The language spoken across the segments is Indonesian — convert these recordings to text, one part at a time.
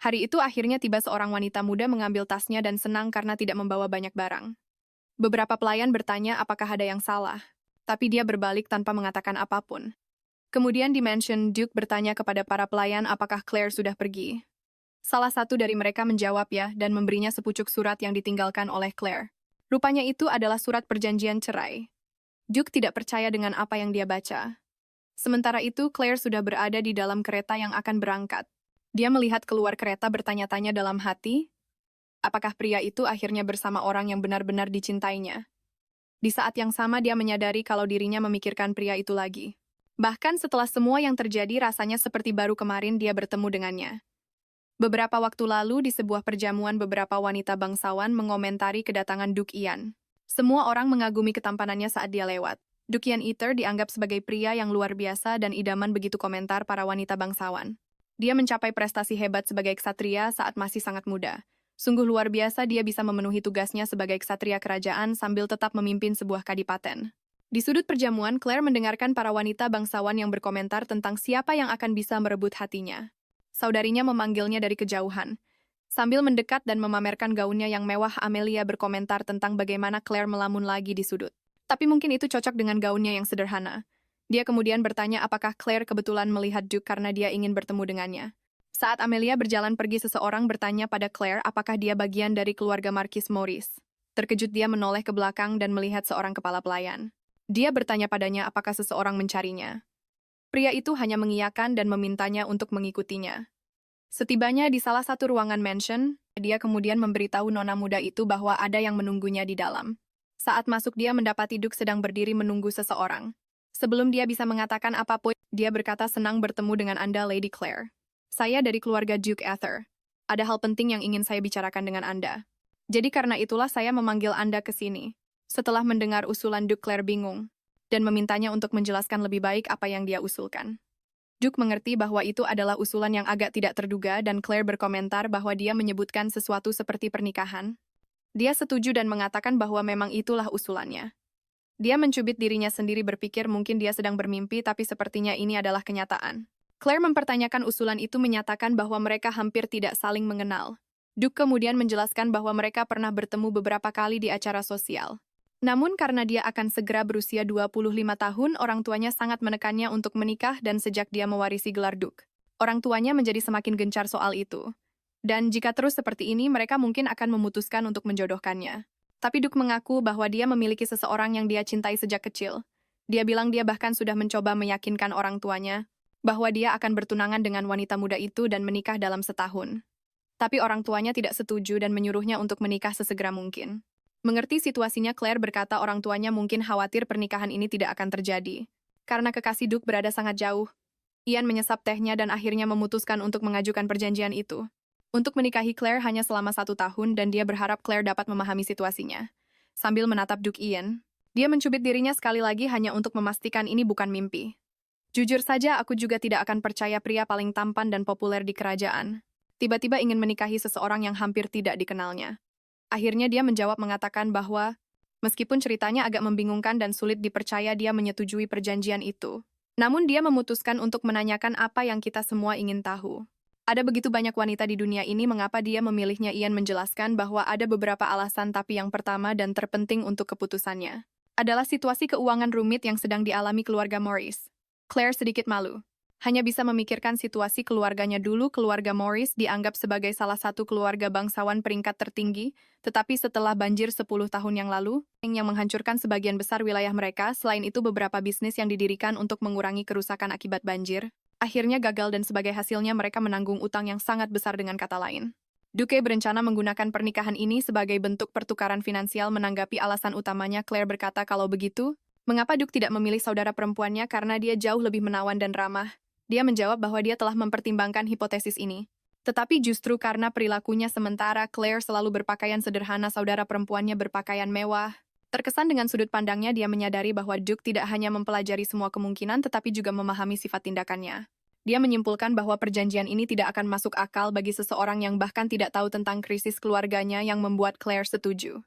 Hari itu akhirnya tiba seorang wanita muda mengambil tasnya dan senang karena tidak membawa banyak barang. Beberapa pelayan bertanya apakah ada yang salah, tapi dia berbalik tanpa mengatakan apapun. Kemudian di mansion, Duke bertanya kepada para pelayan apakah Claire sudah pergi. Salah satu dari mereka menjawab ya dan memberinya sepucuk surat yang ditinggalkan oleh Claire. Rupanya itu adalah surat perjanjian cerai. Duke tidak percaya dengan apa yang dia baca. Sementara itu, Claire sudah berada di dalam kereta yang akan berangkat. Dia melihat keluar kereta bertanya-tanya dalam hati, apakah pria itu akhirnya bersama orang yang benar-benar dicintainya. Di saat yang sama dia menyadari kalau dirinya memikirkan pria itu lagi. Bahkan setelah semua yang terjadi rasanya seperti baru kemarin dia bertemu dengannya. Beberapa waktu lalu di sebuah perjamuan beberapa wanita bangsawan mengomentari kedatangan Duke Ian. Semua orang mengagumi ketampanannya saat dia lewat. Duke Ian Eater dianggap sebagai pria yang luar biasa dan idaman begitu komentar para wanita bangsawan. Dia mencapai prestasi hebat sebagai ksatria saat masih sangat muda. Sungguh luar biasa dia bisa memenuhi tugasnya sebagai ksatria kerajaan sambil tetap memimpin sebuah kadipaten. Di sudut perjamuan, Claire mendengarkan para wanita bangsawan yang berkomentar tentang siapa yang akan bisa merebut hatinya. Saudarinya memanggilnya dari kejauhan. Sambil mendekat dan memamerkan gaunnya yang mewah, Amelia berkomentar tentang bagaimana Claire melamun lagi di sudut. Tapi mungkin itu cocok dengan gaunnya yang sederhana. Dia kemudian bertanya apakah Claire kebetulan melihat Duke karena dia ingin bertemu dengannya. Saat Amelia berjalan pergi, seseorang bertanya pada Claire apakah dia bagian dari keluarga Marquis Maurice. Terkejut dia menoleh ke belakang dan melihat seorang kepala pelayan. Dia bertanya padanya apakah seseorang mencarinya. Pria itu hanya mengiyakan dan memintanya untuk mengikutinya. Setibanya di salah satu ruangan mansion, dia kemudian memberitahu nona muda itu bahwa ada yang menunggunya di dalam. Saat masuk dia mendapati Duke sedang berdiri menunggu seseorang. Sebelum dia bisa mengatakan apapun, dia berkata senang bertemu dengan Anda, Lady Claire. Saya dari keluarga Duke Ether. Ada hal penting yang ingin saya bicarakan dengan Anda. Jadi karena itulah saya memanggil Anda ke sini. Setelah mendengar usulan Duke, Claire bingung dan memintanya untuk menjelaskan lebih baik apa yang dia usulkan. Duke mengerti bahwa itu adalah usulan yang agak tidak terduga dan Claire berkomentar bahwa dia menyebutkan sesuatu seperti pernikahan. Dia setuju dan mengatakan bahwa memang itulah usulannya. Dia mencubit dirinya sendiri berpikir mungkin dia sedang bermimpi tapi sepertinya ini adalah kenyataan. Claire mempertanyakan usulan itu menyatakan bahwa mereka hampir tidak saling mengenal. Duke kemudian menjelaskan bahwa mereka pernah bertemu beberapa kali di acara sosial. Namun karena dia akan segera berusia 25 tahun, orang tuanya sangat menekannya untuk menikah dan sejak dia mewarisi gelar Duke. Orang tuanya menjadi semakin gencar soal itu. Dan jika terus seperti ini, mereka mungkin akan memutuskan untuk menjodohkannya. Tapi Duke mengaku bahwa dia memiliki seseorang yang dia cintai sejak kecil. Dia bilang dia bahkan sudah mencoba meyakinkan orang tuanya bahwa dia akan bertunangan dengan wanita muda itu dan menikah dalam setahun. Tapi orang tuanya tidak setuju dan menyuruhnya untuk menikah sesegera mungkin. Mengerti situasinya, Claire berkata orang tuanya mungkin khawatir pernikahan ini tidak akan terjadi. Karena kekasih Duke berada sangat jauh, Ian menyesap tehnya dan akhirnya memutuskan untuk mengajukan perjanjian itu. Untuk menikahi Claire hanya selama 1 tahun dan dia berharap Claire dapat memahami situasinya. Sambil menatap Duke Ian, dia mencubit dirinya sekali lagi hanya untuk memastikan ini bukan mimpi. Jujur saja aku juga tidak akan percaya pria paling tampan dan populer di kerajaan tiba-tiba ingin menikahi seseorang yang hampir tidak dikenalnya. Akhirnya dia menjawab mengatakan bahwa, meskipun ceritanya agak membingungkan dan sulit dipercaya dia menyetujui perjanjian itu. Namun dia memutuskan untuk menanyakan apa yang kita semua ingin tahu. Ada begitu banyak wanita di dunia ini, mengapa dia memilihnya? Ian menjelaskan bahwa ada beberapa alasan tapi yang pertama dan terpenting untuk keputusannya adalah situasi keuangan rumit yang sedang dialami keluarga Maurice. Claire sedikit malu. Hanya bisa memikirkan situasi keluarganya dulu. Keluarga Maurice dianggap sebagai salah satu keluarga bangsawan peringkat tertinggi, tetapi setelah banjir 10 tahun yang lalu, yang menghancurkan sebagian besar wilayah mereka, selain itu beberapa bisnis yang didirikan untuk mengurangi kerusakan akibat banjir, akhirnya gagal dan sebagai hasilnya mereka menanggung utang yang sangat besar. Dengan kata lain, Duke berencana menggunakan pernikahan ini sebagai bentuk pertukaran finansial. Menanggapi alasan utamanya, Claire berkata kalau begitu, mengapa Duke tidak memilih saudara perempuannya karena dia jauh lebih menawan dan ramah? Dia menjawab bahwa dia telah mempertimbangkan hipotesis ini. Tetapi justru karena perilakunya sementara Claire selalu berpakaian sederhana, saudara perempuannya berpakaian mewah. Terkesan dengan sudut pandangnya dia menyadari bahwa Duke tidak hanya mempelajari semua kemungkinan tetapi juga memahami sifat tindakannya. Dia menyimpulkan bahwa perjanjian ini tidak akan masuk akal bagi seseorang yang bahkan tidak tahu tentang krisis keluarganya yang membuat Claire setuju.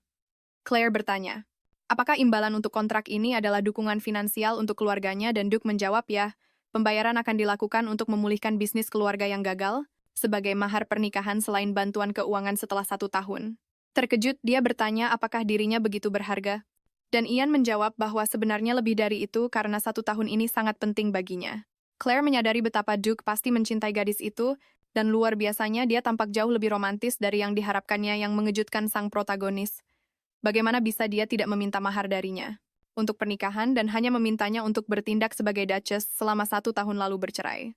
Claire bertanya, apakah imbalan untuk kontrak ini adalah dukungan finansial untuk keluarganya dan Duke menjawab ya. Pembayaran akan dilakukan untuk memulihkan bisnis keluarga yang gagal. sebagai mahar pernikahan selain bantuan keuangan setelah 1 tahun. Terkejut, dia bertanya apakah dirinya begitu berharga. Dan Ian menjawab bahwa sebenarnya lebih dari itu karena 1 tahun ini sangat penting baginya. Claire menyadari betapa Duke pasti mencintai gadis itu, dan luar biasanya dia tampak jauh lebih romantis dari yang diharapkannya yang mengejutkan sang protagonis. Bagaimana bisa dia tidak meminta mahar darinya untuk pernikahan dan hanya memintanya untuk bertindak sebagai Duchess selama 1 tahun lalu bercerai.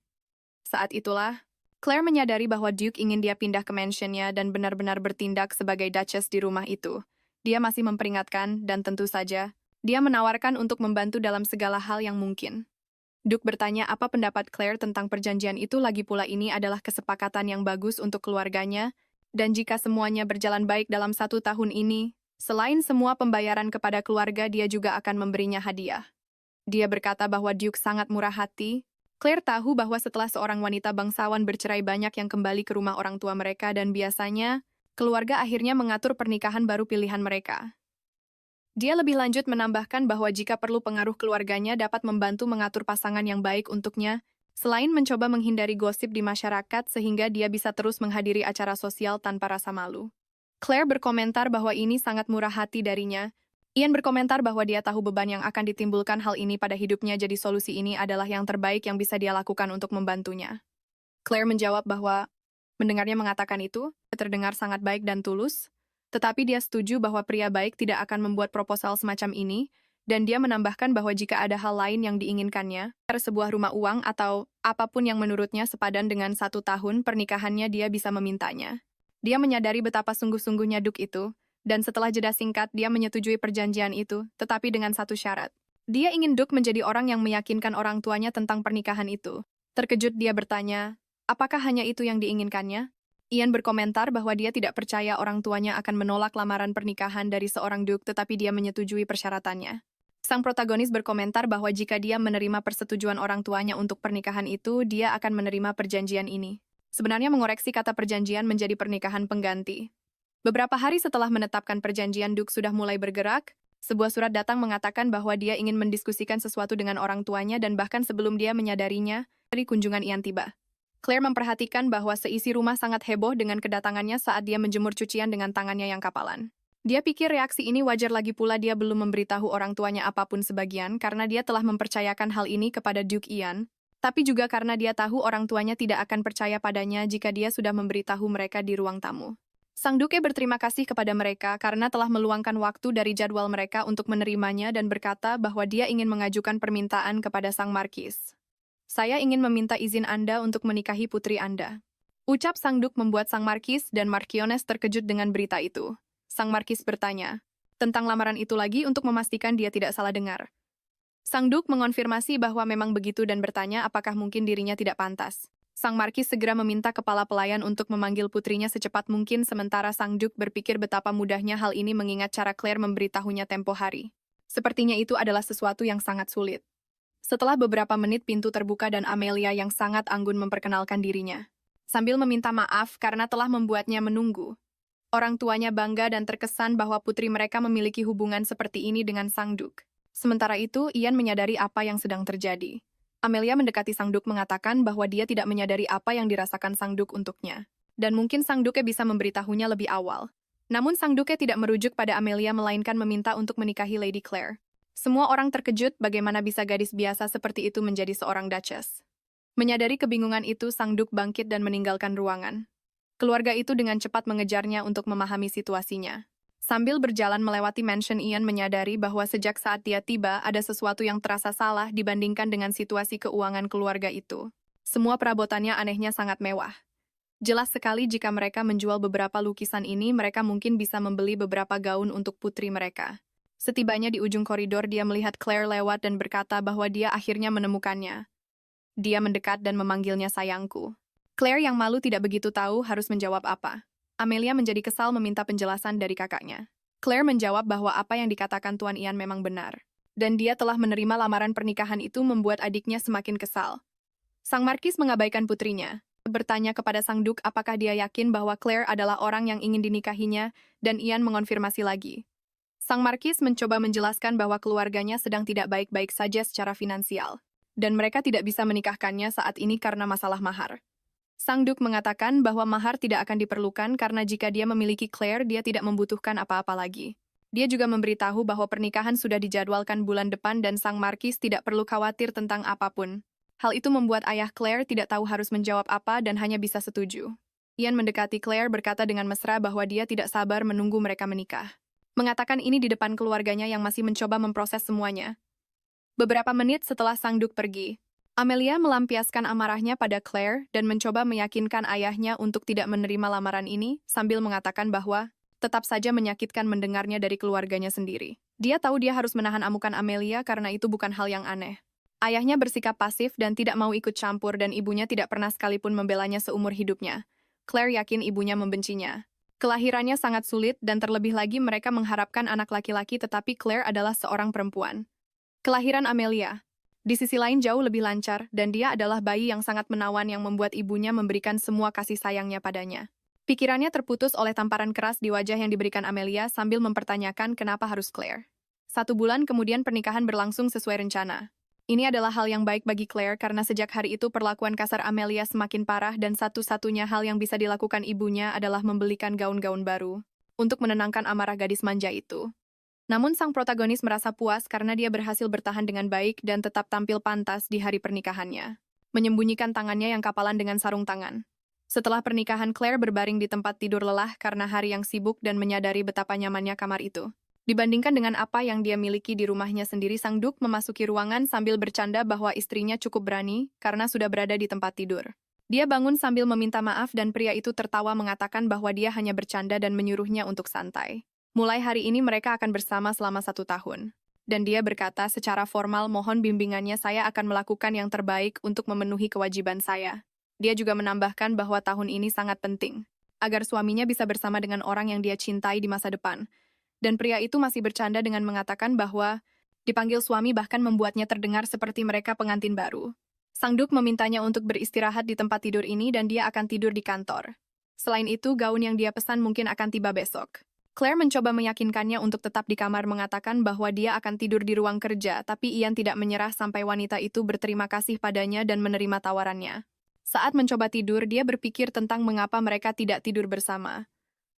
Saat itulah, Claire menyadari bahwa Duke ingin dia pindah ke mansionnya dan benar-benar bertindak sebagai Duchess di rumah itu. Dia masih memperingatkan, dan tentu saja, dia menawarkan untuk membantu dalam segala hal yang mungkin. Duke bertanya apa pendapat Claire tentang perjanjian itu, lagi pula ini adalah kesepakatan yang bagus untuk keluarganya, dan jika semuanya berjalan baik dalam 1 tahun ini, selain semua pembayaran kepada keluarga, dia juga akan memberinya hadiah. Dia berkata bahwa Duke sangat murah hati. Claire tahu bahwa setelah seorang wanita bangsawan bercerai, banyak yang kembali ke rumah orang tua mereka dan biasanya, keluarga akhirnya mengatur pernikahan baru pilihan mereka. Dia lebih lanjut menambahkan bahwa jika perlu pengaruh keluarganya dapat membantu mengatur pasangan yang baik untuknya, selain mencoba menghindari gosip di masyarakat sehingga dia bisa terus menghadiri acara sosial tanpa rasa malu. Claire berkomentar bahwa ini sangat murah hati darinya. Ian berkomentar bahwa dia tahu beban yang akan ditimbulkan hal ini pada hidupnya, jadi solusi ini adalah yang terbaik yang bisa dia lakukan untuk membantunya. Claire menjawab bahwa mendengarnya mengatakan itu, terdengar sangat baik dan tulus, tetapi dia setuju bahwa pria baik tidak akan membuat proposal semacam ini, dan dia menambahkan bahwa jika ada hal lain yang diinginkannya, sebuah rumah uang atau apapun yang menurutnya sepadan dengan 1 tahun pernikahannya, dia bisa memintanya. Dia menyadari betapa sungguh-sungguhnya Duke itu, dan setelah jeda singkat dia menyetujui perjanjian itu, tetapi dengan satu syarat. Dia ingin Duke menjadi orang yang meyakinkan orang tuanya tentang pernikahan itu. Terkejut dia bertanya, apakah hanya itu yang diinginkannya? Ian berkomentar bahwa dia tidak percaya orang tuanya akan menolak lamaran pernikahan dari seorang Duke, tetapi dia menyetujui persyaratannya. Sang protagonis berkomentar bahwa jika dia menerima persetujuan orang tuanya untuk pernikahan itu, dia akan menerima perjanjian ini. Sebenarnya mengoreksi kata perjanjian menjadi pernikahan pengganti. Beberapa hari setelah menetapkan perjanjian, Duke sudah mulai bergerak. Sebuah surat datang mengatakan bahwa dia ingin mendiskusikan sesuatu dengan orang tuanya dan bahkan sebelum dia menyadarinya, dari kunjungan Ian tiba. Claire memperhatikan bahwa seisi rumah sangat heboh dengan kedatangannya saat dia menjemur cucian dengan tangannya yang kapalan. Dia pikir reaksi ini wajar, lagi pula dia belum memberitahu orang tuanya apapun sebagian karena dia telah mempercayakan hal ini kepada Duke Ian, tapi juga karena dia tahu orang tuanya tidak akan percaya padanya jika dia sudah memberitahu mereka di ruang tamu. Sang Duke berterima kasih kepada mereka karena telah meluangkan waktu dari jadwal mereka untuk menerimanya dan berkata bahwa dia ingin mengajukan permintaan kepada Sang Markis. Saya ingin meminta izin Anda untuk menikahi putri Anda. Ucap Sang Duke membuat Sang Markis dan Marchioness terkejut dengan berita itu. Sang Markis bertanya tentang lamaran itu lagi untuk memastikan dia tidak salah dengar. Sang Duke mengonfirmasi bahwa memang begitu dan bertanya apakah mungkin dirinya tidak pantas. Sang Markis segera meminta kepala pelayan untuk memanggil putrinya secepat mungkin, sementara Sang Duke berpikir betapa mudahnya hal ini mengingat cara Claire memberitahunya tempo hari. Sepertinya itu adalah sesuatu yang sangat sulit. Setelah beberapa menit pintu terbuka dan Amelia yang sangat anggun memperkenalkan dirinya. Sambil meminta maaf karena telah membuatnya menunggu. Orang tuanya bangga dan terkesan bahwa putri mereka memiliki hubungan seperti ini dengan Sang Duke. Sementara itu, Ian menyadari apa yang sedang terjadi. Amelia mendekati Sang Duke mengatakan bahwa dia tidak menyadari apa yang dirasakan Sang Duke untuknya. Dan mungkin Sang Duke bisa memberitahunya lebih awal. Namun Sang Duke tidak merujuk pada Amelia melainkan meminta untuk menikahi Lady Claire. Semua orang terkejut bagaimana bisa gadis biasa seperti itu menjadi seorang Duchess. Menyadari kebingungan itu, Sang Duke bangkit dan meninggalkan ruangan. Keluarga itu dengan cepat mengejarnya untuk memahami situasinya. Sambil berjalan melewati mansion, Ian menyadari bahwa sejak saat dia tiba, ada sesuatu yang terasa salah dibandingkan dengan situasi keuangan keluarga itu. Semua perabotannya anehnya sangat mewah. Jelas sekali jika mereka menjual beberapa lukisan ini, mereka mungkin bisa membeli beberapa gaun untuk putri mereka. Setibanya di ujung koridor, dia melihat Claire lewat dan berkata bahwa dia akhirnya menemukannya. Dia mendekat dan memanggilnya sayangku. Claire yang malu tidak begitu tahu harus menjawab apa. Amelia menjadi kesal meminta penjelasan dari kakaknya. Claire menjawab bahwa apa yang dikatakan Tuan Ian memang benar. Dan dia telah menerima lamaran pernikahan itu membuat adiknya semakin kesal. Sang Markis mengabaikan putrinya. Bertanya kepada Sang Duke apakah dia yakin bahwa Claire adalah orang yang ingin dinikahinya, dan Ian mengonfirmasi lagi. Sang Markis mencoba menjelaskan bahwa keluarganya sedang tidak baik-baik saja secara finansial. Dan mereka tidak bisa menikahkannya saat ini karena masalah mahar. Sang Duke mengatakan bahwa mahar tidak akan diperlukan karena jika dia memiliki Claire, dia tidak membutuhkan apa-apa lagi. Dia juga memberitahu bahwa pernikahan sudah dijadwalkan bulan depan dan sang Markis tidak perlu khawatir tentang apapun. Hal itu membuat ayah Claire tidak tahu harus menjawab apa dan hanya bisa setuju. Ian mendekati Claire berkata dengan mesra bahwa dia tidak sabar menunggu mereka menikah. Mengatakan ini di depan keluarganya yang masih mencoba memproses semuanya. Beberapa menit setelah sang Duke pergi, Amelia melampiaskan amarahnya pada Claire dan mencoba meyakinkan ayahnya untuk tidak menerima lamaran ini sambil mengatakan bahwa tetap saja menyakitkan mendengarnya dari keluarganya sendiri. Dia tahu dia harus menahan amukan Amelia karena itu bukan hal yang aneh. Ayahnya bersikap pasif dan tidak mau ikut campur dan ibunya tidak pernah sekalipun membelanya seumur hidupnya. Claire yakin ibunya membencinya. Kelahirannya sangat sulit dan terlebih lagi mereka mengharapkan anak laki-laki tetapi Claire adalah seorang perempuan. Kelahiran Amelia di sisi lain jauh lebih lancar, dan dia adalah bayi yang sangat menawan yang membuat ibunya memberikan semua kasih sayangnya padanya. Pikirannya terputus oleh tamparan keras di wajah yang diberikan Amelia sambil mempertanyakan kenapa harus Claire. 1 bulan kemudian pernikahan berlangsung sesuai rencana. Ini adalah hal yang baik bagi Claire karena sejak hari itu perlakuan kasar Amelia semakin parah dan satu-satunya hal yang bisa dilakukan ibunya adalah membelikan gaun-gaun baru untuk menenangkan amarah gadis manja itu. Namun sang protagonis merasa puas karena dia berhasil bertahan dengan baik dan tetap tampil pantas di hari pernikahannya. Menyembunyikan tangannya yang kapalan dengan sarung tangan. Setelah pernikahan, Claire berbaring di tempat tidur lelah karena hari yang sibuk dan menyadari betapa nyamannya kamar itu. Dibandingkan dengan apa yang dia miliki di rumahnya sendiri, sang Duke memasuki ruangan sambil bercanda bahwa istrinya cukup berani karena sudah berada di tempat tidur. Dia bangun sambil meminta maaf dan pria itu tertawa mengatakan bahwa dia hanya bercanda dan menyuruhnya untuk santai. Mulai hari ini mereka akan bersama selama 1 tahun. Dan dia berkata secara formal mohon bimbingannya saya akan melakukan yang terbaik untuk memenuhi kewajiban saya. Dia juga menambahkan bahwa tahun ini sangat penting, agar suaminya bisa bersama dengan orang yang dia cintai di masa depan. Dan pria itu masih bercanda dengan mengatakan bahwa dipanggil suami bahkan membuatnya terdengar seperti mereka pengantin baru. Sang Duke memintanya untuk beristirahat di tempat tidur ini dan dia akan tidur di kantor. Selain itu, gaun yang dia pesan mungkin akan tiba besok. Claire mencoba meyakinkannya untuk tetap di kamar mengatakan bahwa dia akan tidur di ruang kerja, tapi Ian tidak menyerah sampai wanita itu berterima kasih padanya dan menerima tawarannya. Saat mencoba tidur, dia berpikir tentang mengapa mereka tidak tidur bersama.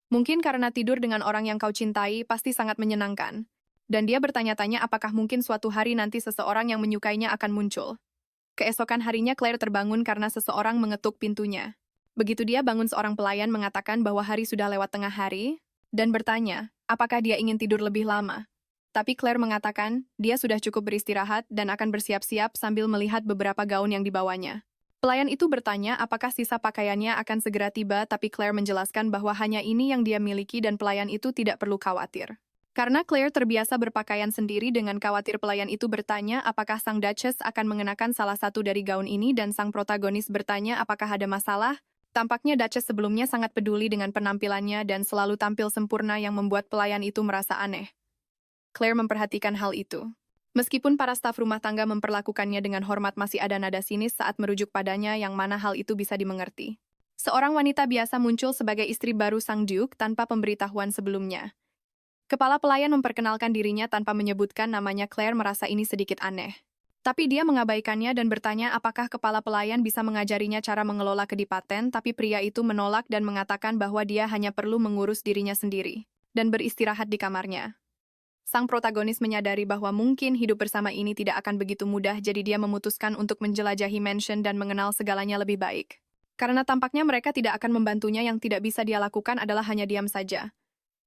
Mungkin karena tidur dengan orang yang kau cintai pasti sangat menyenangkan. Dan dia bertanya-tanya apakah mungkin suatu hari nanti seseorang yang menyukainya akan muncul. Keesokan harinya Claire terbangun karena seseorang mengetuk pintunya. Begitu dia bangun, seorang pelayan mengatakan bahwa hari sudah lewat tengah hari, dan bertanya, apakah dia ingin tidur lebih lama. Tapi Claire mengatakan, dia sudah cukup beristirahat dan akan bersiap-siap sambil melihat beberapa gaun yang dibawanya. Pelayan itu bertanya apakah sisa pakaiannya akan segera tiba, tapi Claire menjelaskan bahwa hanya ini yang dia miliki dan pelayan itu tidak perlu khawatir. Karena Claire terbiasa berpakaian sendiri, dengan khawatir pelayan itu bertanya apakah sang Duchess akan mengenakan salah satu dari gaun ini dan sang protagonis bertanya apakah ada masalah. Tampaknya Duchess sebelumnya sangat peduli dengan penampilannya dan selalu tampil sempurna yang membuat pelayan itu merasa aneh. Claire memperhatikan hal itu. Meskipun para staf rumah tangga memperlakukannya dengan hormat, masih ada nada sinis saat merujuk padanya yang mana hal itu bisa dimengerti. Seorang wanita biasa muncul sebagai istri baru sang Duke tanpa pemberitahuan sebelumnya. Kepala pelayan memperkenalkan dirinya tanpa menyebutkan namanya. Claire merasa ini sedikit aneh. Tapi dia mengabaikannya dan bertanya apakah kepala pelayan bisa mengajarinya cara mengelola kedipaten, tapi pria itu menolak dan mengatakan bahwa dia hanya perlu mengurus dirinya sendiri dan beristirahat di kamarnya. Sang protagonis menyadari bahwa mungkin hidup bersama ini tidak akan begitu mudah, jadi dia memutuskan untuk menjelajahi mansion dan mengenal segalanya lebih baik. Karena tampaknya mereka tidak akan membantunya, yang tidak bisa dia lakukan adalah hanya diam saja.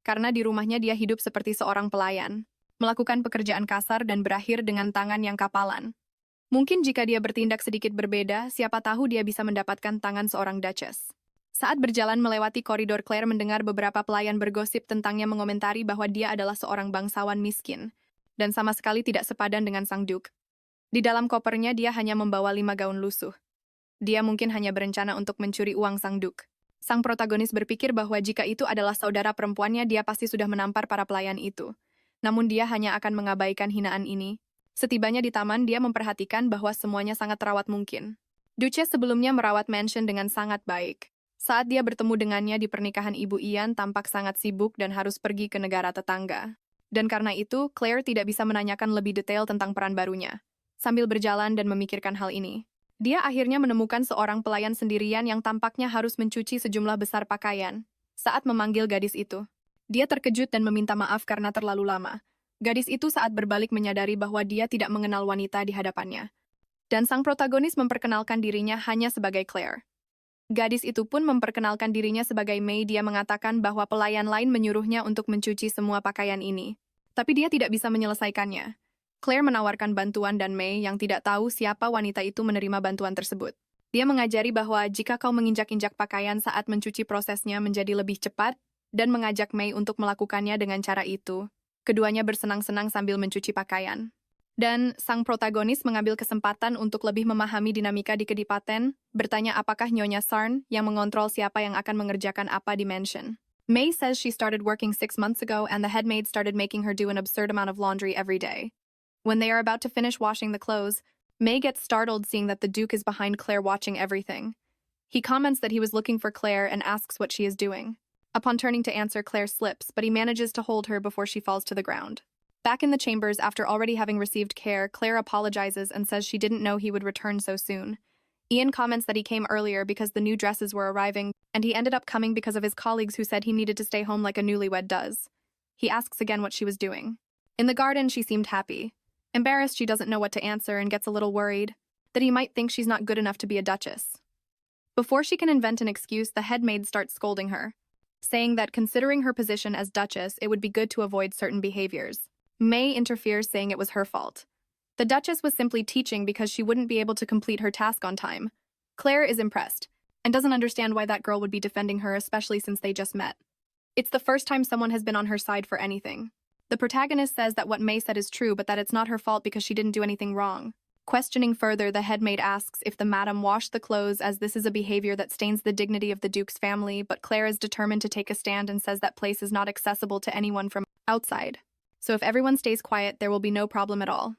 Karena di rumahnya dia hidup seperti seorang pelayan, melakukan pekerjaan kasar dan berakhir dengan tangan yang kapalan. Mungkin jika dia bertindak sedikit berbeda, siapa tahu dia bisa mendapatkan tangan seorang Duchess. Saat berjalan melewati koridor, Claire mendengar beberapa pelayan bergosip tentangnya, mengomentari bahwa dia adalah seorang bangsawan miskin, dan sama sekali tidak sepadan dengan sang Duke. Di dalam kopernya dia hanya membawa 5 gaun lusuh. Dia mungkin hanya berencana untuk mencuri uang sang Duke. Sang protagonis berpikir bahwa jika itu adalah saudara perempuannya, dia pasti sudah menampar para pelayan itu. Namun dia hanya akan mengabaikan hinaan ini. Setibanya di taman, dia memperhatikan bahwa semuanya sangat terawat mungkin. Duchess sebelumnya merawat mansion dengan sangat baik. Saat dia bertemu dengannya di pernikahan, Ibu Ian tampak sangat sibuk dan harus pergi ke negara tetangga. Dan karena itu, Claire tidak bisa menanyakan lebih detail tentang peran barunya. Sambil berjalan dan memikirkan hal ini, Dia akhirnya menemukan seorang pelayan sendirian yang tampaknya harus mencuci sejumlah besar pakaian. Saat memanggil gadis itu, dia terkejut dan meminta maaf karena terlalu lama. Gadis itu saat berbalik menyadari bahwa dia tidak mengenal wanita di hadapannya. Dan sang protagonis memperkenalkan dirinya hanya sebagai Claire. Gadis itu pun memperkenalkan dirinya sebagai May. Dia mengatakan bahwa pelayan lain menyuruhnya untuk mencuci semua pakaian ini. Tapi dia tidak bisa menyelesaikannya. Claire menawarkan bantuan dan May yang tidak tahu siapa wanita itu menerima bantuan tersebut. Dia mengajari bahwa jika kau menginjak-injak pakaian saat mencuci prosesnya menjadi lebih cepat, dan mengajak May untuk melakukannya dengan cara itu. Keduanya bersenang-senang sambil mencuci pakaian. Dan sang protagonis mengambil kesempatan untuk lebih memahami dinamika di kedipaten, bertanya apakah Nyonya Sarn yang mengontrol siapa yang akan mengerjakan apa di mansion. May says she started working 6 months ago and the head maid started making her do an absurd amount of laundry every day. When they are about to finish washing the clothes, May gets startled seeing that the Duke is behind Claire watching everything. He comments that he was looking for Claire and asks what she is doing. Upon turning to answer, Claire slips, but he manages to hold her before she falls to the ground. Back in the chambers, after already having received care, Claire apologizes and says she didn't know he would return so soon. Ian comments that he came earlier because the new dresses were arriving, and he ended up coming because of his colleagues who said he needed to stay home like a newlywed does. He asks again what she was doing. In the garden, she seemed happy. Embarrassed, she doesn't know what to answer and gets a little worried that he might think she's not good enough to be a duchess. Before she can invent an excuse, the head maid starts scolding her, saying that considering her position as duchess, it would be good to avoid certain behaviors. May interferes, saying it was her fault. The duchess was simply teaching because she wouldn't be able to complete her task on time. Claire is impressed and doesn't understand why that girl would be defending her, especially since they just met. It's the first time someone has been on her side for anything. The protagonist says that what May said is true, but that it's not her fault because she didn't do anything wrong. Questioning further, the head maid asks if the madam washed the clothes, as this is a behavior that stains the dignity of the Duke's family, but Claire is determined to take a stand and says that place is not accessible to anyone from outside. So if everyone stays quiet, there will be no problem at all.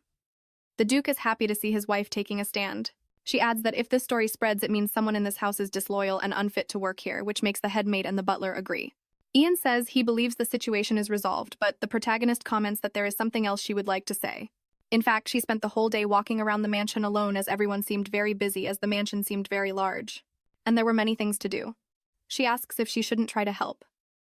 The Duke is happy to see his wife taking a stand. She adds that if this story spreads, it means someone in this house is disloyal and unfit to work here, which makes the head maid and the butler agree. Ian says he believes the situation is resolved, but the protagonist comments that there is something else she would like to say. In fact, she spent the whole day walking around the mansion alone as everyone seemed very busy, as the mansion seemed very large. And there were many things to do. She asks if she shouldn't try to help.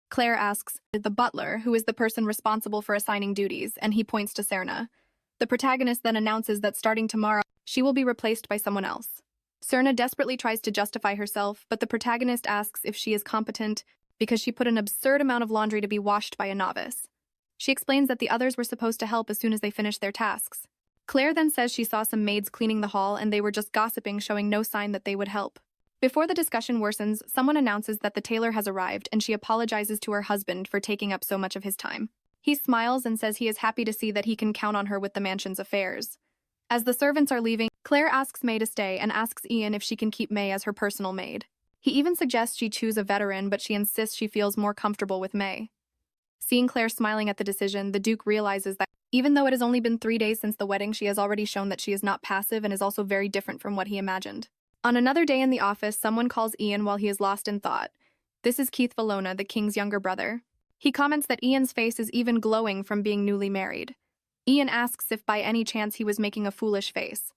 Claire asks the butler, who is the person responsible for assigning duties, and he points to Serna. The protagonist then announces that starting tomorrow, she will be replaced by someone else. Serna desperately tries to justify herself, but the protagonist asks if she is competent because she put an absurd amount of laundry to be washed by a novice. She explains that the others were supposed to help as soon as they finished their tasks. Claire then says she saw some maids cleaning the hall and they were just gossiping, showing no sign that they would help. Before the discussion worsens, someone announces that the tailor has arrived and she apologizes to her husband for taking up so much of his time. He smiles and says he is happy to see that he can count on her with the mansion's affairs. As the servants are leaving, Claire asks May to stay and asks Ian if she can keep May as her personal maid. He even suggests she choose a veteran, but she insists she feels more comfortable with May. Seeing Claire smiling at the decision, the Duke realizes that even though it has only been 3 days since the wedding, she has already shown that she is not passive and is also very different from what he imagined. On another day in the office, someone calls Ian while he is lost in thought. This is Keith Valona, the king's younger brother. He comments that Ian's face is even glowing from being newly married. Ian asks if by any chance he was making a foolish face.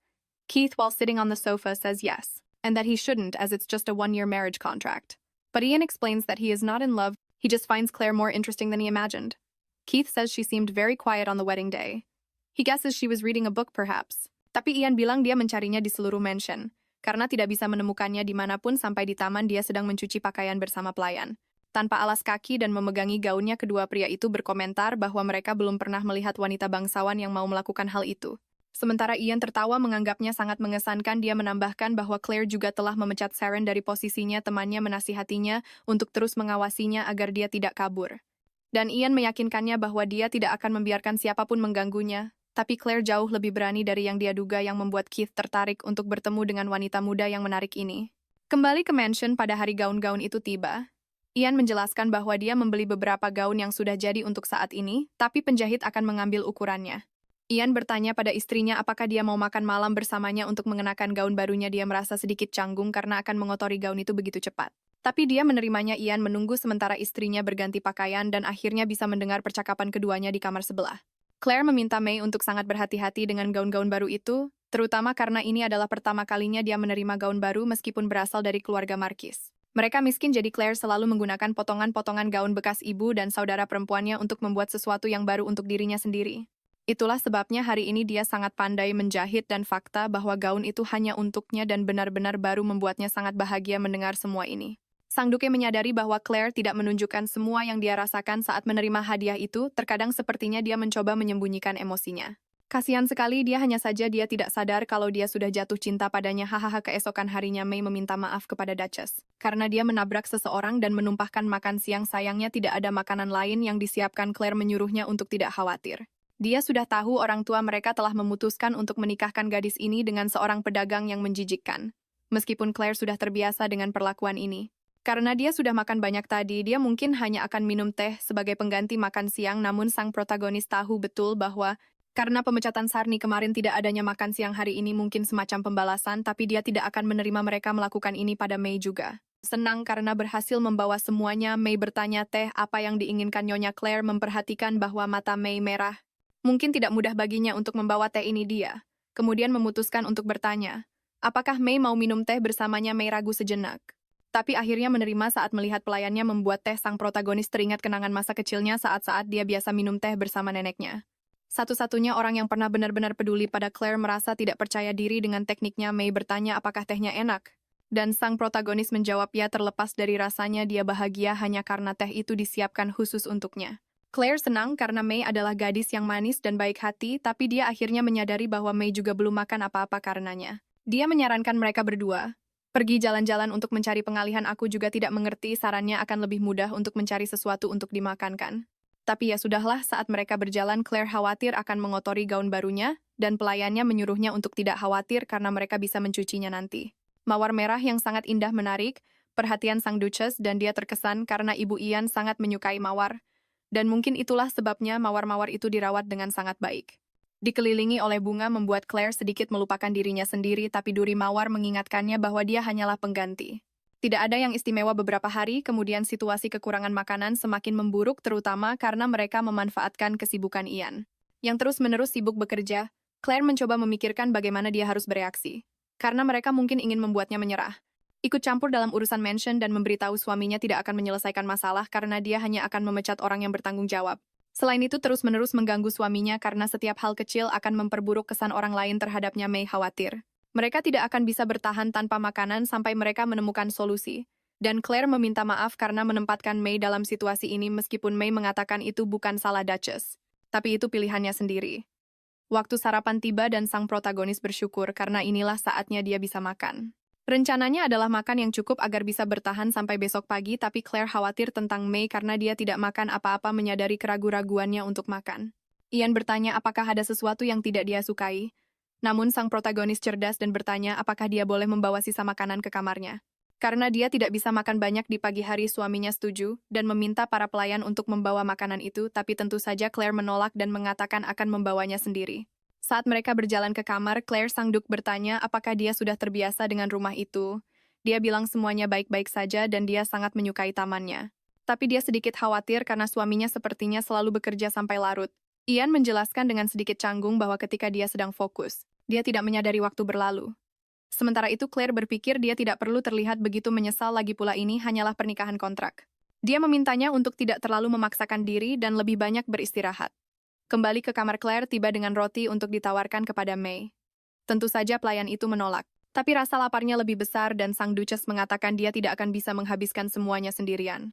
Keith, while sitting on the sofa, says yes, and that he shouldn't as it's just a 1-year marriage contract. But Ian explains that he is not in love, he just finds Claire more interesting than he imagined. Keith says she seemed very quiet on the wedding day. He guesses she was reading a book perhaps. Tapi Ian bilang dia mencarinya di seluruh mansion, karena tidak bisa menemukannya dimanapun sampai di taman dia sedang mencuci pakaian bersama pelayan. Tanpa alas kaki dan memegangi gaunnya, kedua pria itu berkomentar bahwa mereka belum pernah melihat wanita bangsawan yang mau melakukan hal itu. Sementara Ian tertawa menganggapnya sangat mengesankan, dia menambahkan bahwa Claire juga telah memecat Saren dari posisinya, temannya menasihatinya untuk terus mengawasinya agar dia tidak kabur. Dan Ian meyakinkannya bahwa dia tidak akan membiarkan siapapun mengganggunya, tapi Claire jauh lebih berani dari yang dia duga yang membuat Keith tertarik untuk bertemu dengan wanita muda yang menarik ini. Kembali ke mansion pada hari gaun-gaun itu tiba. Ian menjelaskan bahwa dia membeli beberapa gaun yang sudah jadi untuk saat ini, tapi penjahit akan mengambil ukurannya. Ian bertanya pada istrinya apakah dia mau makan malam bersamanya untuk mengenakan gaun barunya. Dia merasa sedikit canggung karena akan mengotori gaun itu begitu cepat. Tapi dia menerimanya. Ian menunggu sementara istrinya berganti pakaian dan akhirnya bisa mendengar percakapan keduanya di kamar sebelah. Claire meminta May untuk sangat berhati-hati dengan gaun-gaun baru itu, Terutama karena ini adalah pertama kalinya dia menerima gaun baru meskipun berasal dari keluarga Markis. Mereka miskin jadi Claire selalu menggunakan potongan-potongan gaun bekas ibu dan saudara perempuannya untuk membuat sesuatu yang baru untuk dirinya sendiri. Itulah sebabnya hari ini dia sangat pandai menjahit dan fakta bahwa gaun itu hanya untuknya dan benar-benar baru membuatnya sangat bahagia mendengar semua ini. Sang Duke menyadari bahwa Claire tidak menunjukkan semua yang dia rasakan saat menerima hadiah itu, terkadang sepertinya dia mencoba menyembunyikan emosinya. Kasihan sekali dia tidak sadar kalau dia sudah jatuh cinta padanya. Hahaha. Keesokan harinya Mei meminta maaf kepada Duchess. Karena dia menabrak seseorang dan menumpahkan makan siang, sayangnya tidak ada makanan lain yang disiapkan. Claire menyuruhnya untuk tidak khawatir. Dia sudah tahu orang tua mereka telah memutuskan untuk menikahkan gadis ini dengan seorang pedagang yang menjijikkan. Meskipun Claire sudah terbiasa dengan perlakuan ini. Karena dia sudah makan banyak tadi, dia mungkin hanya akan minum teh sebagai pengganti makan siang, namun sang protagonis tahu betul bahwa karena pemecatan Sarni kemarin tidak adanya makan siang hari ini mungkin semacam pembalasan, tapi dia tidak akan menerima mereka melakukan ini pada Mei juga. Senang karena berhasil membawa semuanya, Mei bertanya teh apa yang diinginkan Nyonya Claire, memperhatikan bahwa mata Mei merah. Mungkin tidak mudah baginya untuk membawa teh ini dia. Kemudian memutuskan untuk bertanya, apakah Mei mau minum teh bersamanya. Mei ragu sejenak. Tapi akhirnya menerima saat melihat pelayannya membuat teh. Sang protagonis teringat kenangan masa kecilnya saat-saat dia biasa minum teh bersama neneknya. Satu-satunya orang yang pernah benar-benar peduli pada Claire merasa tidak percaya diri dengan tekniknya. Mei bertanya apakah tehnya enak. Dan sang protagonis menjawab ya, terlepas dari rasanya dia bahagia hanya karena teh itu disiapkan khusus untuknya. Claire senang karena Mei adalah gadis yang manis dan baik hati, tapi dia akhirnya menyadari bahwa Mei juga belum makan apa-apa karenanya. Dia menyarankan mereka berdua pergi jalan-jalan untuk mencari pengalihan. Aku juga tidak mengerti, sarannya akan lebih mudah untuk mencari sesuatu untuk dimakankan. Tapi ya sudahlah, saat mereka berjalan Claire khawatir akan mengotori gaun barunya, dan pelayannya menyuruhnya untuk tidak khawatir karena mereka bisa mencucinya nanti. Mawar merah yang sangat indah menarik perhatian sang Duchess dan dia terkesan karena Ibu Ian sangat menyukai mawar. Dan mungkin itulah sebabnya mawar-mawar itu dirawat dengan sangat baik. Dikelilingi oleh bunga membuat Claire sedikit melupakan dirinya sendiri, tapi duri mawar mengingatkannya bahwa dia hanyalah pengganti. Tidak ada yang istimewa. Beberapa hari kemudian situasi kekurangan makanan semakin memburuk, terutama karena mereka memanfaatkan kesibukan Ian, yang terus-menerus sibuk bekerja. Claire mencoba memikirkan bagaimana dia harus bereaksi. Karena mereka mungkin ingin membuatnya menyerah. Ikut campur dalam urusan mansion dan memberitahu suaminya tidak akan menyelesaikan masalah karena dia hanya akan memecat orang yang bertanggung jawab. Selain itu terus-menerus mengganggu suaminya karena setiap hal kecil akan memperburuk kesan orang lain terhadapnya. Mei khawatir mereka tidak akan bisa bertahan tanpa makanan sampai mereka menemukan solusi. Dan Claire meminta maaf karena menempatkan Mei dalam situasi ini, meskipun Mei mengatakan itu bukan salah Duchess. Tapi itu pilihannya sendiri. Waktu sarapan tiba dan sang protagonis bersyukur karena inilah saatnya dia bisa makan. Rencananya adalah makan yang cukup agar bisa bertahan sampai besok pagi, tapi Claire khawatir tentang Mei karena dia tidak makan apa-apa, menyadari keraguan-raguannya untuk makan. Ian bertanya apakah ada sesuatu yang tidak dia sukai. Namun sang protagonis cerdas dan bertanya apakah dia boleh membawa sisa makanan ke kamarnya. Karena dia tidak bisa makan banyak di pagi hari, suaminya setuju dan meminta para pelayan untuk membawa makanan itu, tapi tentu saja Claire menolak dan mengatakan akan membawanya sendiri. Saat mereka berjalan ke kamar, Claire sang Duke bertanya apakah dia sudah terbiasa dengan rumah itu. Dia bilang semuanya baik-baik saja dan dia sangat menyukai tamannya. Tapi dia sedikit khawatir karena suaminya sepertinya selalu bekerja sampai larut. Ian menjelaskan dengan sedikit canggung bahwa ketika dia sedang fokus, dia tidak menyadari waktu berlalu. Sementara itu Claire berpikir dia tidak perlu terlihat begitu menyesal, lagi pula ini hanyalah pernikahan kontrak. Dia memintanya untuk tidak terlalu memaksakan diri dan lebih banyak beristirahat. Kembali ke kamar, Claire tiba dengan roti untuk ditawarkan kepada Mei. Tentu saja pelayan itu menolak. Tapi rasa laparnya lebih besar dan sang Duchess mengatakan dia tidak akan bisa menghabiskan semuanya sendirian.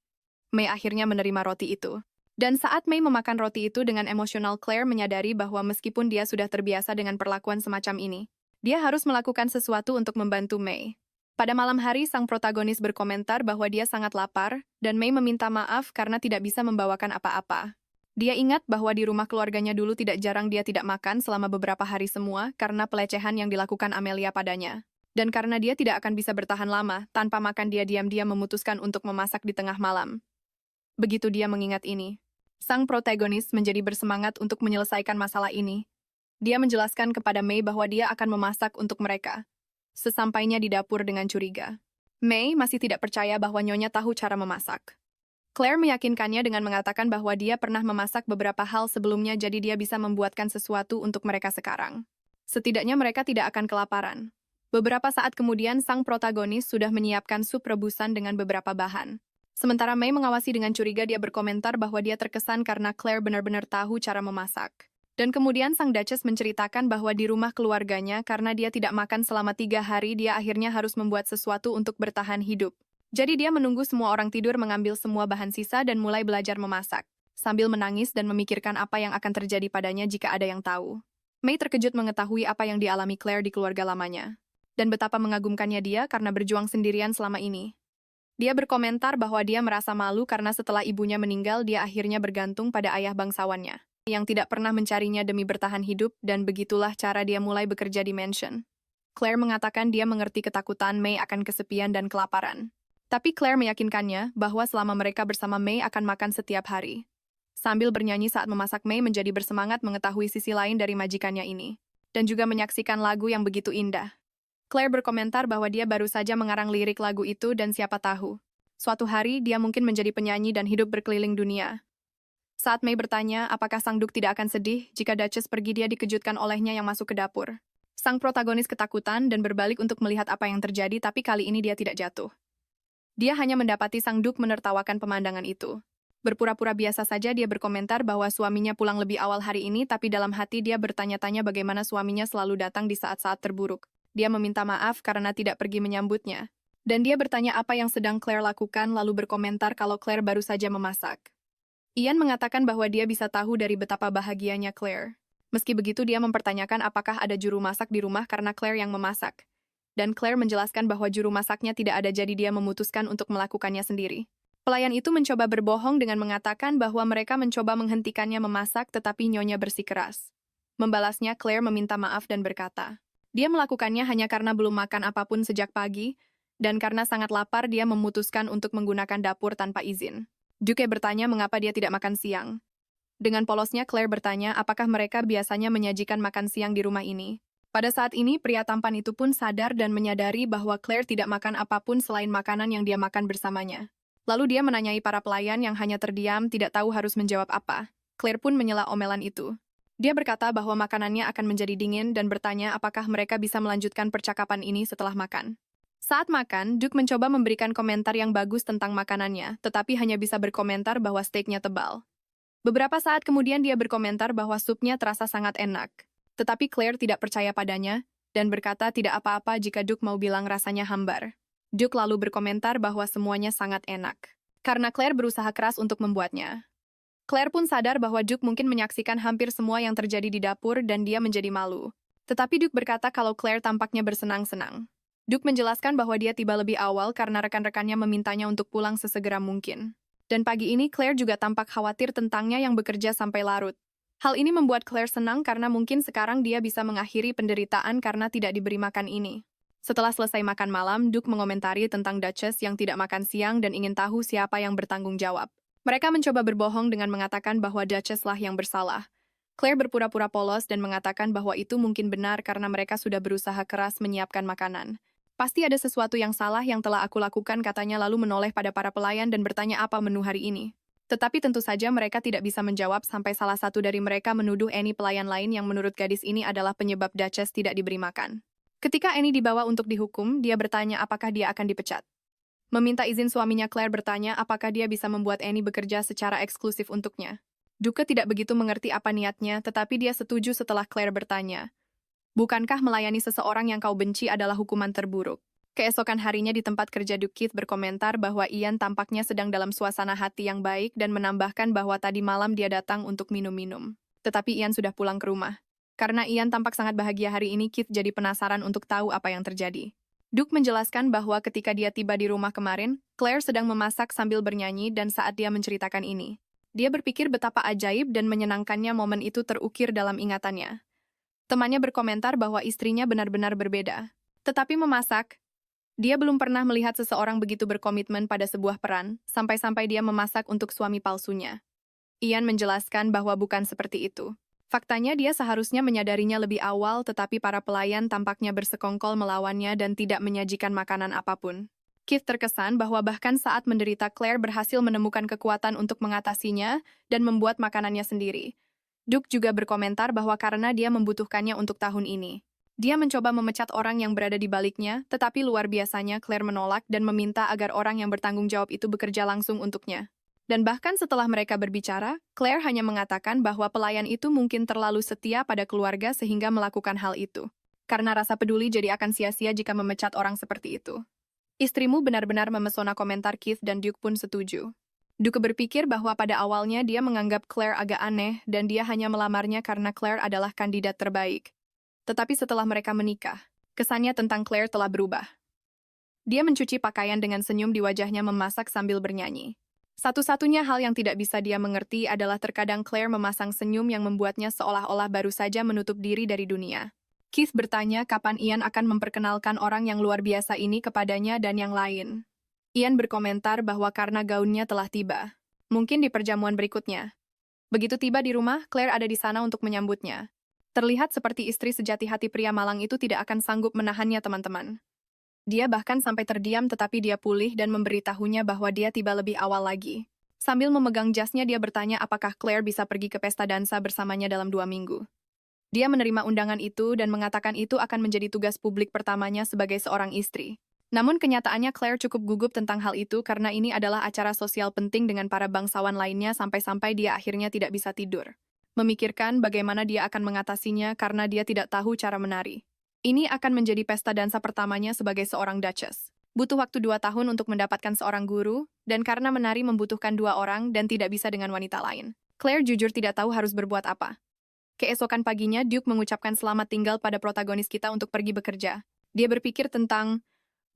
Mei akhirnya menerima roti itu. Dan saat Mei memakan roti itu dengan emosional, Claire menyadari bahwa meskipun dia sudah terbiasa dengan perlakuan semacam ini, dia harus melakukan sesuatu untuk membantu Mei. Pada malam hari, sang protagonis berkomentar bahwa dia sangat lapar, dan Mei meminta maaf karena tidak bisa membawakan apa-apa. Dia ingat bahwa di rumah keluarganya dulu tidak jarang dia tidak makan selama beberapa hari semua karena pelecehan yang dilakukan Amelia padanya. Dan karena dia tidak akan bisa bertahan lama, tanpa makan dia diam-diam memutuskan untuk memasak di tengah malam. Begitu dia mengingat ini, sang protagonis menjadi bersemangat untuk menyelesaikan masalah ini. Dia menjelaskan kepada Mei bahwa dia akan memasak untuk mereka. Sesampainya di dapur dengan curiga, Mei masih tidak percaya bahwa Nyonya tahu cara memasak. Claire meyakinkannya dengan mengatakan bahwa dia pernah memasak beberapa hal sebelumnya, jadi dia bisa membuatkan sesuatu untuk mereka sekarang. Setidaknya mereka tidak akan kelaparan. Beberapa saat kemudian, sang protagonis sudah menyiapkan sup rebusan dengan beberapa bahan. Sementara May mengawasi dengan curiga, dia berkomentar bahwa dia terkesan karena Claire benar-benar tahu cara memasak. Dan kemudian sang Duchess menceritakan bahwa di rumah keluarganya, karena dia tidak makan selama 3 hari, dia akhirnya harus membuat sesuatu untuk bertahan hidup. Jadi dia menunggu semua orang tidur, mengambil semua bahan sisa dan mulai belajar memasak, sambil menangis dan memikirkan apa yang akan terjadi padanya jika ada yang tahu. May terkejut mengetahui apa yang dialami Claire di keluarga lamanya, dan betapa mengagumkannya dia karena berjuang sendirian selama ini. Dia berkomentar bahwa dia merasa malu karena setelah ibunya meninggal, dia akhirnya bergantung pada ayah bangsawannya, yang tidak pernah mencarinya demi bertahan hidup, dan begitulah cara dia mulai bekerja di mansion. Claire mengatakan dia mengerti ketakutan May akan kesepian dan kelaparan. Tapi Claire meyakinkannya bahwa selama mereka bersama May akan makan setiap hari. Sambil bernyanyi saat memasak, May menjadi bersemangat mengetahui sisi lain dari majikannya ini, dan juga menyaksikan lagu yang begitu indah. Claire berkomentar bahwa dia baru saja mengarang lirik lagu itu dan siapa tahu, suatu hari dia mungkin menjadi penyanyi dan hidup berkeliling dunia. Saat May bertanya apakah sang Duk tidak akan sedih jika Duchess pergi, dia dikejutkan olehnya yang masuk ke dapur. Sang protagonis ketakutan dan berbalik untuk melihat apa yang terjadi, tapi kali ini dia tidak jatuh. Dia hanya mendapati sang Duk menertawakan pemandangan itu. Berpura-pura biasa saja, dia berkomentar bahwa suaminya pulang lebih awal hari ini, tapi dalam hati dia bertanya-tanya bagaimana suaminya selalu datang di saat-saat terburuk. Dia meminta maaf karena tidak pergi menyambutnya. Dan dia bertanya apa yang sedang Claire lakukan, lalu berkomentar kalau Claire baru saja memasak. Ian mengatakan bahwa dia bisa tahu dari betapa bahagianya Claire. Meski begitu, dia mempertanyakan apakah ada juru masak di rumah karena Claire yang memasak. Dan Claire menjelaskan bahwa juru masaknya tidak ada, jadi dia memutuskan untuk melakukannya sendiri. Pelayan itu mencoba berbohong dengan mengatakan bahwa mereka mencoba menghentikannya memasak, tetapi nyonya bersikeras. Membalasnya, Claire meminta maaf dan berkata, dia melakukannya hanya karena belum makan apapun sejak pagi, dan karena sangat lapar dia memutuskan untuk menggunakan dapur tanpa izin. Duke bertanya mengapa dia tidak makan siang. Dengan polosnya, Claire bertanya apakah mereka biasanya menyajikan makan siang di rumah ini. Pada saat ini, pria tampan itu pun sadar dan menyadari bahwa Claire tidak makan apapun selain makanan yang dia makan bersamanya. Lalu dia menanyai para pelayan yang hanya terdiam, tidak tahu harus menjawab apa. Claire pun menyela omelan itu. Dia berkata bahwa makanannya akan menjadi dingin dan bertanya apakah mereka bisa melanjutkan percakapan ini setelah makan. Saat makan, Duke mencoba memberikan komentar yang bagus tentang makanannya, tetapi hanya bisa berkomentar bahwa steaknya tebal. Beberapa saat kemudian dia berkomentar bahwa supnya terasa sangat enak. Tetapi Claire tidak percaya padanya, dan berkata tidak apa-apa jika Duke mau bilang rasanya hambar. Duke lalu berkomentar bahwa semuanya sangat enak, karena Claire berusaha keras untuk membuatnya. Claire pun sadar bahwa Duke mungkin menyaksikan hampir semua yang terjadi di dapur dan dia menjadi malu. Tetapi Duke berkata kalau Claire tampaknya bersenang-senang. Duke menjelaskan bahwa dia tiba lebih awal karena rekan-rekannya memintanya untuk pulang sesegera mungkin. Dan pagi ini Claire juga tampak khawatir tentangnya yang bekerja sampai larut. Hal ini membuat Claire senang karena mungkin sekarang dia bisa mengakhiri penderitaan karena tidak diberi makan ini. Setelah selesai makan malam, Duke mengomentari tentang Duchess yang tidak makan siang dan ingin tahu siapa yang bertanggung jawab. Mereka mencoba berbohong dengan mengatakan bahwa Duchess lah yang bersalah. Claire berpura-pura polos dan mengatakan bahwa itu mungkin benar karena mereka sudah berusaha keras menyiapkan makanan. Pasti ada sesuatu yang salah yang telah aku lakukan, katanya, lalu menoleh pada para pelayan dan bertanya apa menu hari ini. Tetapi tentu saja mereka tidak bisa menjawab sampai salah satu dari mereka menuduh Annie, pelayan lain yang menurut gadis ini adalah penyebab Duchess tidak diberi makan. Ketika Annie dibawa untuk dihukum, dia bertanya apakah dia akan dipecat. Meminta izin suaminya, Claire bertanya apakah dia bisa membuat Annie bekerja secara eksklusif untuknya. Duke tidak begitu mengerti apa niatnya, tetapi dia setuju setelah Claire bertanya, bukankah melayani seseorang yang kau benci adalah hukuman terburuk? Keesokan harinya di tempat kerja, Duke Keith berkomentar bahwa Ian tampaknya sedang dalam suasana hati yang baik dan menambahkan bahwa tadi malam dia datang untuk minum-minum. Tetapi Ian sudah pulang ke rumah. Karena Ian tampak sangat bahagia hari ini, Keith jadi penasaran untuk tahu apa yang terjadi. Duke menjelaskan bahwa ketika dia tiba di rumah kemarin, Claire sedang memasak sambil bernyanyi dan saat dia menceritakan ini, dia berpikir betapa ajaib dan menyenangkannya momen itu terukir dalam ingatannya. Temannya berkomentar bahwa istrinya benar-benar berbeda. Tetapi memasak, dia belum pernah melihat seseorang begitu berkomitmen pada sebuah peran, sampai-sampai dia memasak untuk suami palsunya. Ian menjelaskan bahwa bukan seperti itu. Faktanya dia seharusnya menyadarinya lebih awal, tetapi para pelayan tampaknya bersekongkol melawannya dan tidak menyajikan makanan apapun. Keith terkesan bahwa bahkan saat menderita, Claire berhasil menemukan kekuatan untuk mengatasinya dan membuat makanannya sendiri. Duke juga berkomentar bahwa karena dia membutuhkannya untuk tahun ini. Dia mencoba memecat orang yang berada di baliknya, tetapi luar biasanya Claire menolak dan meminta agar orang yang bertanggung jawab itu bekerja langsung untuknya. Dan bahkan setelah mereka berbicara, Claire hanya mengatakan bahwa pelayan itu mungkin terlalu setia pada keluarga sehingga melakukan hal itu. Karena rasa peduli jadi akan sia-sia jika memecat orang seperti itu. Istrimu benar-benar memesona, komentar Keith, dan Duke pun setuju. Duke berpikir bahwa pada awalnya dia menganggap Claire agak aneh dan dia hanya melamarnya karena Claire adalah kandidat terbaik. Tetapi setelah mereka menikah, kesannya tentang Claire telah berubah. Dia mencuci pakaian dengan senyum di wajahnya, memasak sambil bernyanyi. Satu-satunya hal yang tidak bisa dia mengerti adalah terkadang Claire memasang senyum yang membuatnya seolah-olah baru saja menutup diri dari dunia. Keith bertanya kapan Ian akan memperkenalkan orang yang luar biasa ini kepadanya dan yang lain. Ian berkomentar bahwa karena gaunnya telah tiba. Mungkin di perjamuan berikutnya. Begitu tiba di rumah, Claire ada di sana untuk menyambutnya. Terlihat seperti istri sejati hati pria malang itu tidak akan sanggup menahannya, teman-teman. Dia bahkan sampai terdiam, tetapi dia pulih dan memberitahunya bahwa dia tiba lebih awal lagi. Sambil memegang jasnya, dia bertanya apakah Claire bisa pergi ke pesta dansa bersamanya dalam 2 minggu. Dia menerima undangan itu dan mengatakan itu akan menjadi tugas publik pertamanya sebagai seorang istri. Namun kenyataannya Claire cukup gugup tentang hal itu karena ini adalah acara sosial penting dengan para bangsawan lainnya sampai-sampai dia akhirnya tidak bisa tidur. Memikirkan bagaimana dia akan mengatasinya karena dia tidak tahu cara menari. Ini akan menjadi pesta dansa pertamanya sebagai seorang Duchess. Butuh waktu 2 tahun untuk mendapatkan seorang guru, dan karena menari membutuhkan 2 orang dan tidak bisa dengan wanita lain. Claire jujur tidak tahu harus berbuat apa. Keesokan paginya, Duke mengucapkan selamat tinggal pada protagonis kita untuk pergi bekerja. Dia berpikir tentang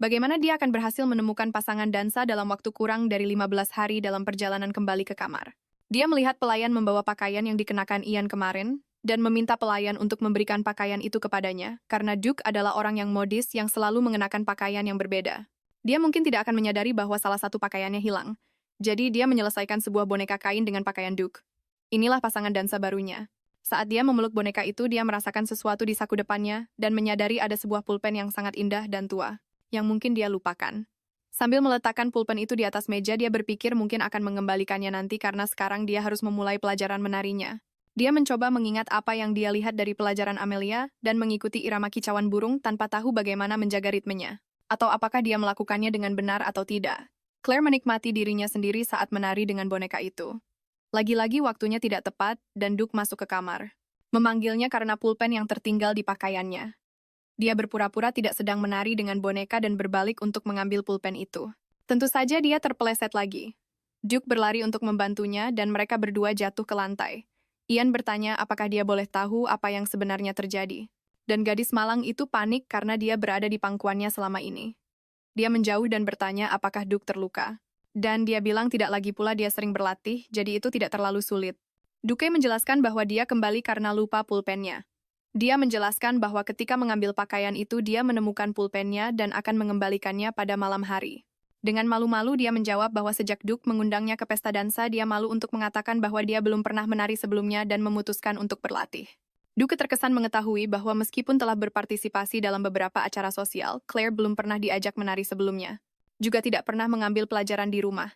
bagaimana dia akan berhasil menemukan pasangan dansa dalam waktu kurang dari 15 hari dalam perjalanan kembali ke kamar. Dia melihat pelayan membawa pakaian yang dikenakan Ian kemarin, dan meminta pelayan untuk memberikan pakaian itu kepadanya, karena Duke adalah orang yang modis yang selalu mengenakan pakaian yang berbeda. Dia mungkin tidak akan menyadari bahwa salah satu pakaiannya hilang. Jadi dia menyelesaikan sebuah boneka kain dengan pakaian Duke. Inilah pasangan dansa barunya. Saat dia memeluk boneka itu, dia merasakan sesuatu di saku depannya, dan menyadari ada sebuah pulpen yang sangat indah dan tua yang mungkin dia lupakan. Sambil meletakkan pulpen itu di atas meja, dia berpikir mungkin akan mengembalikannya nanti karena sekarang dia harus memulai pelajaran menarinya. Dia mencoba mengingat apa yang dia lihat dari pelajaran Amelia dan mengikuti irama kicauan burung tanpa tahu bagaimana menjaga ritmenya. Atau apakah dia melakukannya dengan benar atau tidak. Claire menikmati dirinya sendiri saat menari dengan boneka itu. Lagi-lagi waktunya tidak tepat dan Duke masuk ke kamar. Memanggilnya karena pulpen yang tertinggal di pakaiannya. Dia berpura-pura tidak sedang menari dengan boneka dan berbalik untuk mengambil pulpen itu. Tentu saja dia terpeleset lagi. Duke berlari untuk membantunya dan mereka berdua jatuh ke lantai. Ian bertanya apakah dia boleh tahu apa yang sebenarnya terjadi. Dan gadis malang itu panik karena dia berada di pangkuannya selama ini. Dia menjauh dan bertanya apakah Duke terluka. Dan dia bilang tidak lagi pula dia sering berlatih, jadi itu tidak terlalu sulit. Duke menjelaskan bahwa dia kembali karena lupa pulpennya. Dia menjelaskan bahwa ketika mengambil pakaian itu dia menemukan pulpennya dan akan mengembalikannya pada malam hari. Dengan malu-malu dia menjawab bahwa sejak Duke mengundangnya ke pesta dansa, dia malu untuk mengatakan bahwa dia belum pernah menari sebelumnya dan memutuskan untuk berlatih. Duke terkesan mengetahui bahwa meskipun telah berpartisipasi dalam beberapa acara sosial, Claire belum pernah diajak menari sebelumnya. Juga tidak pernah mengambil pelajaran di rumah.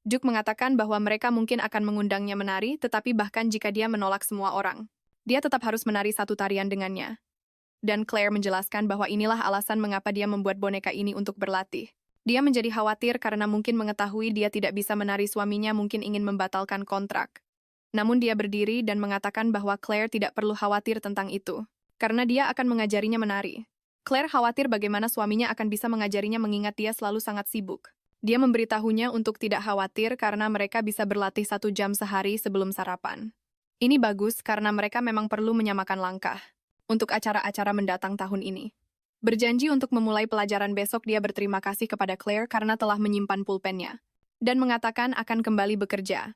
Duke mengatakan bahwa mereka mungkin akan mengundangnya menari, tetapi bahkan jika dia menolak semua orang, dia tetap harus menari satu tarian dengannya. Dan Claire menjelaskan bahwa inilah alasan mengapa dia membuat boneka ini untuk berlatih. Dia menjadi khawatir karena mungkin mengetahui dia tidak bisa menari, suaminya mungkin ingin membatalkan kontrak. Namun dia berdiri dan mengatakan bahwa Claire tidak perlu khawatir tentang itu, karena dia akan mengajarinya menari. Claire khawatir bagaimana suaminya akan bisa mengajarinya mengingat dia selalu sangat sibuk. Dia memberitahunya untuk tidak khawatir karena mereka bisa berlatih 1 jam sehari sebelum sarapan. Ini bagus karena mereka memang perlu menyamakan langkah untuk acara-acara mendatang tahun ini. Berjanji untuk memulai pelajaran besok, dia berterima kasih kepada Claire karena telah menyimpan pulpennya dan mengatakan akan kembali bekerja.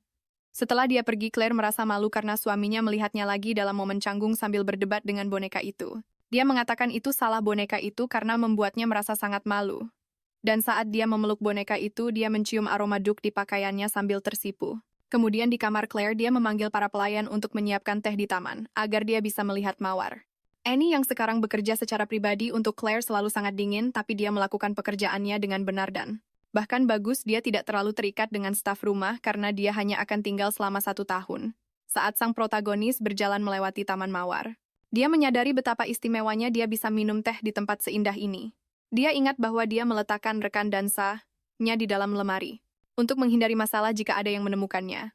Setelah dia pergi, Claire merasa malu karena suaminya melihatnya lagi dalam momen canggung sambil berdebat dengan boneka itu. Dia mengatakan itu salah boneka itu karena membuatnya merasa sangat malu. Dan saat dia memeluk boneka itu, dia mencium aroma Duke di pakaiannya sambil tersipu. Kemudian di kamar Claire, dia memanggil para pelayan untuk menyiapkan teh di taman, agar dia bisa melihat mawar. Annie yang sekarang bekerja secara pribadi untuk Claire selalu sangat dingin, tapi dia melakukan pekerjaannya dengan benar dan bahkan bagus. Dia tidak terlalu terikat dengan staf rumah karena dia hanya akan tinggal selama 1 tahun. saat sang protagonis berjalan melewati taman mawar. Dia menyadari betapa istimewanya dia bisa minum teh di tempat seindah ini. Dia ingat bahwa dia meletakkan rekan dansanya di dalam lemari untuk menghindari masalah jika ada yang menemukannya.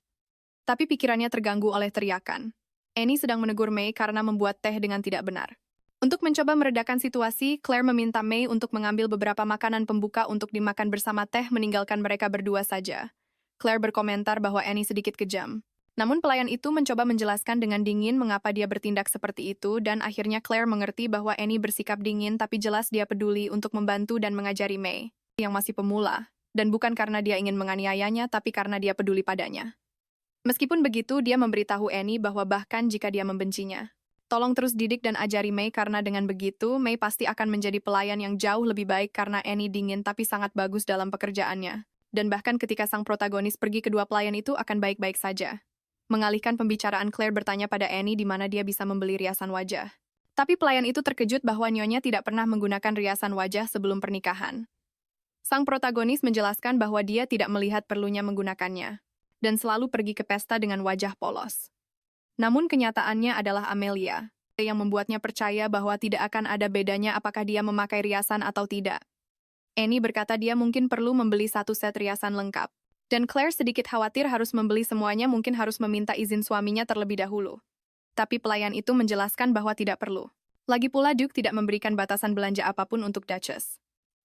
Tapi pikirannya terganggu oleh teriakan. Annie sedang menegur May karena membuat teh dengan tidak benar. Untuk mencoba meredakan situasi, Claire meminta May untuk mengambil beberapa makanan pembuka untuk dimakan bersama teh meninggalkan mereka berdua saja. Claire berkomentar bahwa Annie sedikit kejam. Namun pelayan itu mencoba menjelaskan dengan dingin mengapa dia bertindak seperti itu dan akhirnya Claire mengerti bahwa Annie bersikap dingin tapi jelas dia peduli untuk membantu dan mengajari May, yang masih pemula, dan bukan karena dia ingin menganiayanya tapi karena dia peduli padanya. Meskipun begitu, dia memberitahu Annie bahwa bahkan jika dia membencinya, tolong terus didik dan ajari May karena dengan begitu, May pasti akan menjadi pelayan yang jauh lebih baik karena Annie dingin tapi sangat bagus dalam pekerjaannya. Dan bahkan ketika sang protagonis pergi, kedua pelayan itu akan baik-baik saja. Mengalihkan pembicaraan, Claire bertanya pada Annie di mana dia bisa membeli riasan wajah. Tapi pelayan itu terkejut bahwa nyonya tidak pernah menggunakan riasan wajah sebelum pernikahan. Sang protagonis menjelaskan bahwa dia tidak melihat perlunya menggunakannya, dan selalu pergi ke pesta dengan wajah polos. Namun kenyataannya adalah Amelia, yang membuatnya percaya bahwa tidak akan ada bedanya apakah dia memakai riasan atau tidak. Annie berkata dia mungkin perlu membeli satu set riasan lengkap. Dan Claire sedikit khawatir harus membeli semuanya, mungkin harus meminta izin suaminya terlebih dahulu. Tapi pelayan itu menjelaskan bahwa tidak perlu. Lagi pula Duke tidak memberikan batasan belanja apapun untuk Duchess.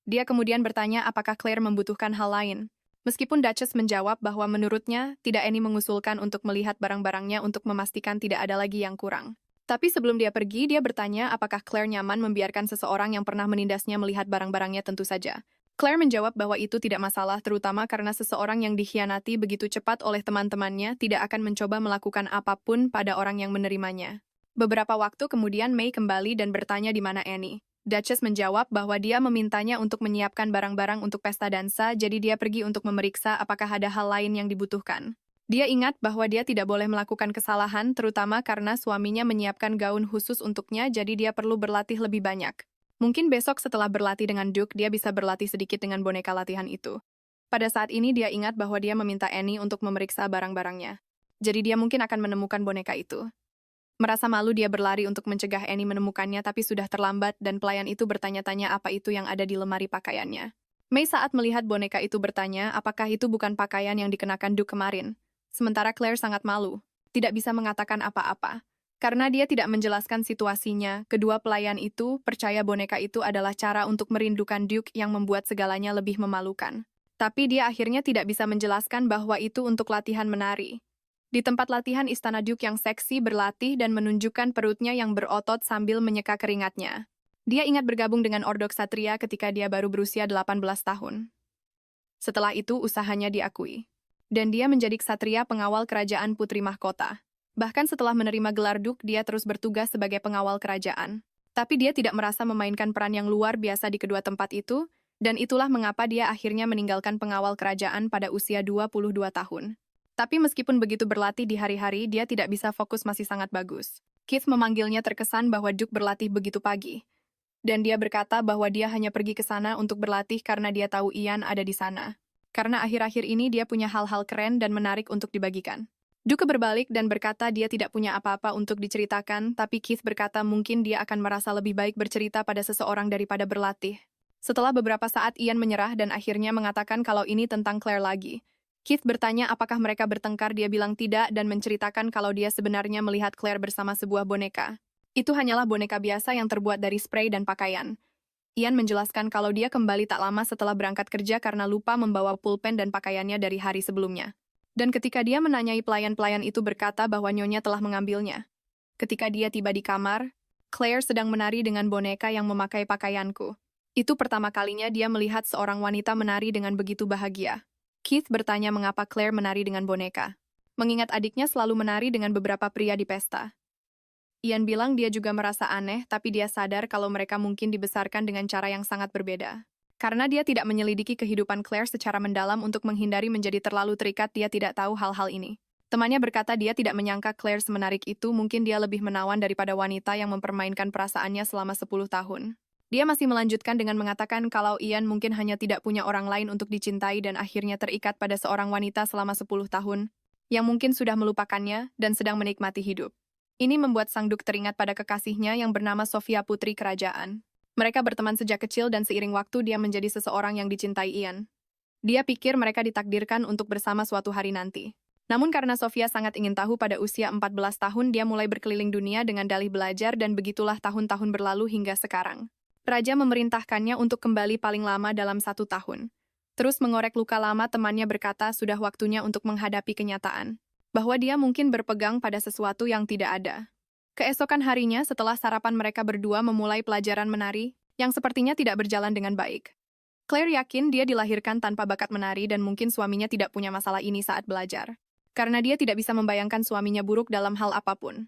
Dia kemudian bertanya apakah Claire membutuhkan hal lain. Meskipun Duchess menjawab bahwa menurutnya tidak Annie mengusulkan untuk melihat barang-barangnya untuk memastikan tidak ada lagi yang kurang. Tapi sebelum dia pergi, dia bertanya apakah Claire nyaman membiarkan seseorang yang pernah menindasnya melihat barang-barangnya. Tentu saja. Claire menjawab bahwa itu tidak masalah, terutama karena seseorang yang dikhianati begitu cepat oleh teman-temannya tidak akan mencoba melakukan apapun pada orang yang menerimanya. Beberapa waktu kemudian May kembali dan bertanya di mana Annie. Duchess menjawab bahwa dia memintanya untuk menyiapkan barang-barang untuk pesta dansa, jadi dia pergi untuk memeriksa apakah ada hal lain yang dibutuhkan. Dia ingat bahwa dia tidak boleh melakukan kesalahan, terutama karena suaminya menyiapkan gaun khusus untuknya, jadi dia perlu berlatih lebih banyak. Mungkin besok setelah berlatih dengan Duke, dia bisa berlatih sedikit dengan boneka latihan itu. Pada saat ini dia ingat bahwa dia meminta Annie untuk memeriksa barang-barangnya. Jadi dia mungkin akan menemukan boneka itu. Merasa malu dia berlari untuk mencegah Annie menemukannya tapi sudah terlambat dan pelayan itu bertanya-tanya apa itu yang ada di lemari pakaiannya. May saat melihat boneka itu bertanya apakah itu bukan pakaian yang dikenakan Duke kemarin. Sementara Claire sangat malu, tidak bisa mengatakan apa-apa. Karena dia tidak menjelaskan situasinya, kedua pelayan itu percaya boneka itu adalah cara untuk merindukan Duke yang membuat segalanya lebih memalukan. Tapi dia akhirnya tidak bisa menjelaskan bahwa itu untuk latihan menari. Di tempat latihan istana Duke yang seksi berlatih dan menunjukkan perutnya yang berotot sambil menyeka keringatnya. Dia ingat bergabung dengan Ordok Satria ketika dia baru berusia 18 tahun. Setelah itu usahanya diakui. Dan dia menjadi ksatria pengawal kerajaan Putri Mahkota. Bahkan setelah menerima gelar Duke, dia terus bertugas sebagai pengawal kerajaan. Tapi dia tidak merasa memainkan peran yang luar biasa di kedua tempat itu, dan itulah mengapa dia akhirnya meninggalkan pengawal kerajaan pada usia 22 tahun. Tapi meskipun begitu berlatih di hari-hari, dia tidak bisa fokus, masih sangat bagus. Keith memanggilnya terkesan bahwa Duke berlatih begitu pagi. Dan dia berkata bahwa dia hanya pergi ke sana untuk berlatih karena dia tahu Ian ada di sana. Karena akhir-akhir ini dia punya hal-hal keren dan menarik untuk dibagikan. Duke berbalik dan berkata dia tidak punya apa-apa untuk diceritakan, tapi Keith berkata mungkin dia akan merasa lebih baik bercerita pada seseorang daripada berlatih. Setelah beberapa saat Ian menyerah dan akhirnya mengatakan kalau ini tentang Claire lagi. Keith bertanya apakah mereka bertengkar, dia bilang tidak dan menceritakan kalau dia sebenarnya melihat Claire bersama sebuah boneka. Itu hanyalah boneka biasa yang terbuat dari spray dan pakaian. Ian menjelaskan kalau dia kembali tak lama setelah berangkat kerja karena lupa membawa pulpen dan pakaiannya dari hari sebelumnya. Dan ketika dia menanyai pelayan itu berkata bahwa nyonya telah mengambilnya. Ketika dia tiba di kamar, Claire sedang menari dengan boneka yang memakai pakaianku. Itu pertama kalinya dia melihat seorang wanita menari dengan begitu bahagia. Keith bertanya mengapa Claire menari dengan boneka. Mengingat adiknya selalu menari dengan beberapa pria di pesta. Ian bilang dia juga merasa aneh, tapi dia sadar kalau mereka mungkin dibesarkan dengan cara yang sangat berbeda. Karena dia tidak menyelidiki kehidupan Claire secara mendalam untuk menghindari menjadi terlalu terikat, dia tidak tahu hal-hal ini. Temannya berkata dia tidak menyangka Claire semenarik itu, mungkin dia lebih menawan daripada wanita yang mempermainkan perasaannya selama 10 tahun. Dia masih melanjutkan dengan mengatakan kalau Ian mungkin hanya tidak punya orang lain untuk dicintai dan akhirnya terikat pada seorang wanita selama 10 tahun. yang mungkin sudah melupakannya dan sedang menikmati hidup. Ini membuat Sang Duk teringat pada kekasihnya yang bernama Sofia Putri Kerajaan. Mereka berteman sejak kecil dan seiring waktu dia menjadi seseorang yang dicintai Ian. Dia pikir mereka ditakdirkan untuk bersama suatu hari nanti. Namun karena Sofia sangat ingin tahu pada usia 14 tahun dia mulai berkeliling dunia dengan dalih belajar dan begitulah tahun-tahun berlalu hingga sekarang. Raja memerintahkannya untuk kembali paling lama dalam 1 tahun. Terus mengorek luka lama temannya berkata sudah waktunya untuk menghadapi kenyataan. Bahwa dia mungkin berpegang pada sesuatu yang tidak ada. Keesokan harinya setelah sarapan mereka berdua memulai pelajaran menari, yang sepertinya tidak berjalan dengan baik. Claire yakin dia dilahirkan tanpa bakat menari dan mungkin suaminya tidak punya masalah ini saat belajar. Karena dia tidak bisa membayangkan suaminya buruk dalam hal apapun.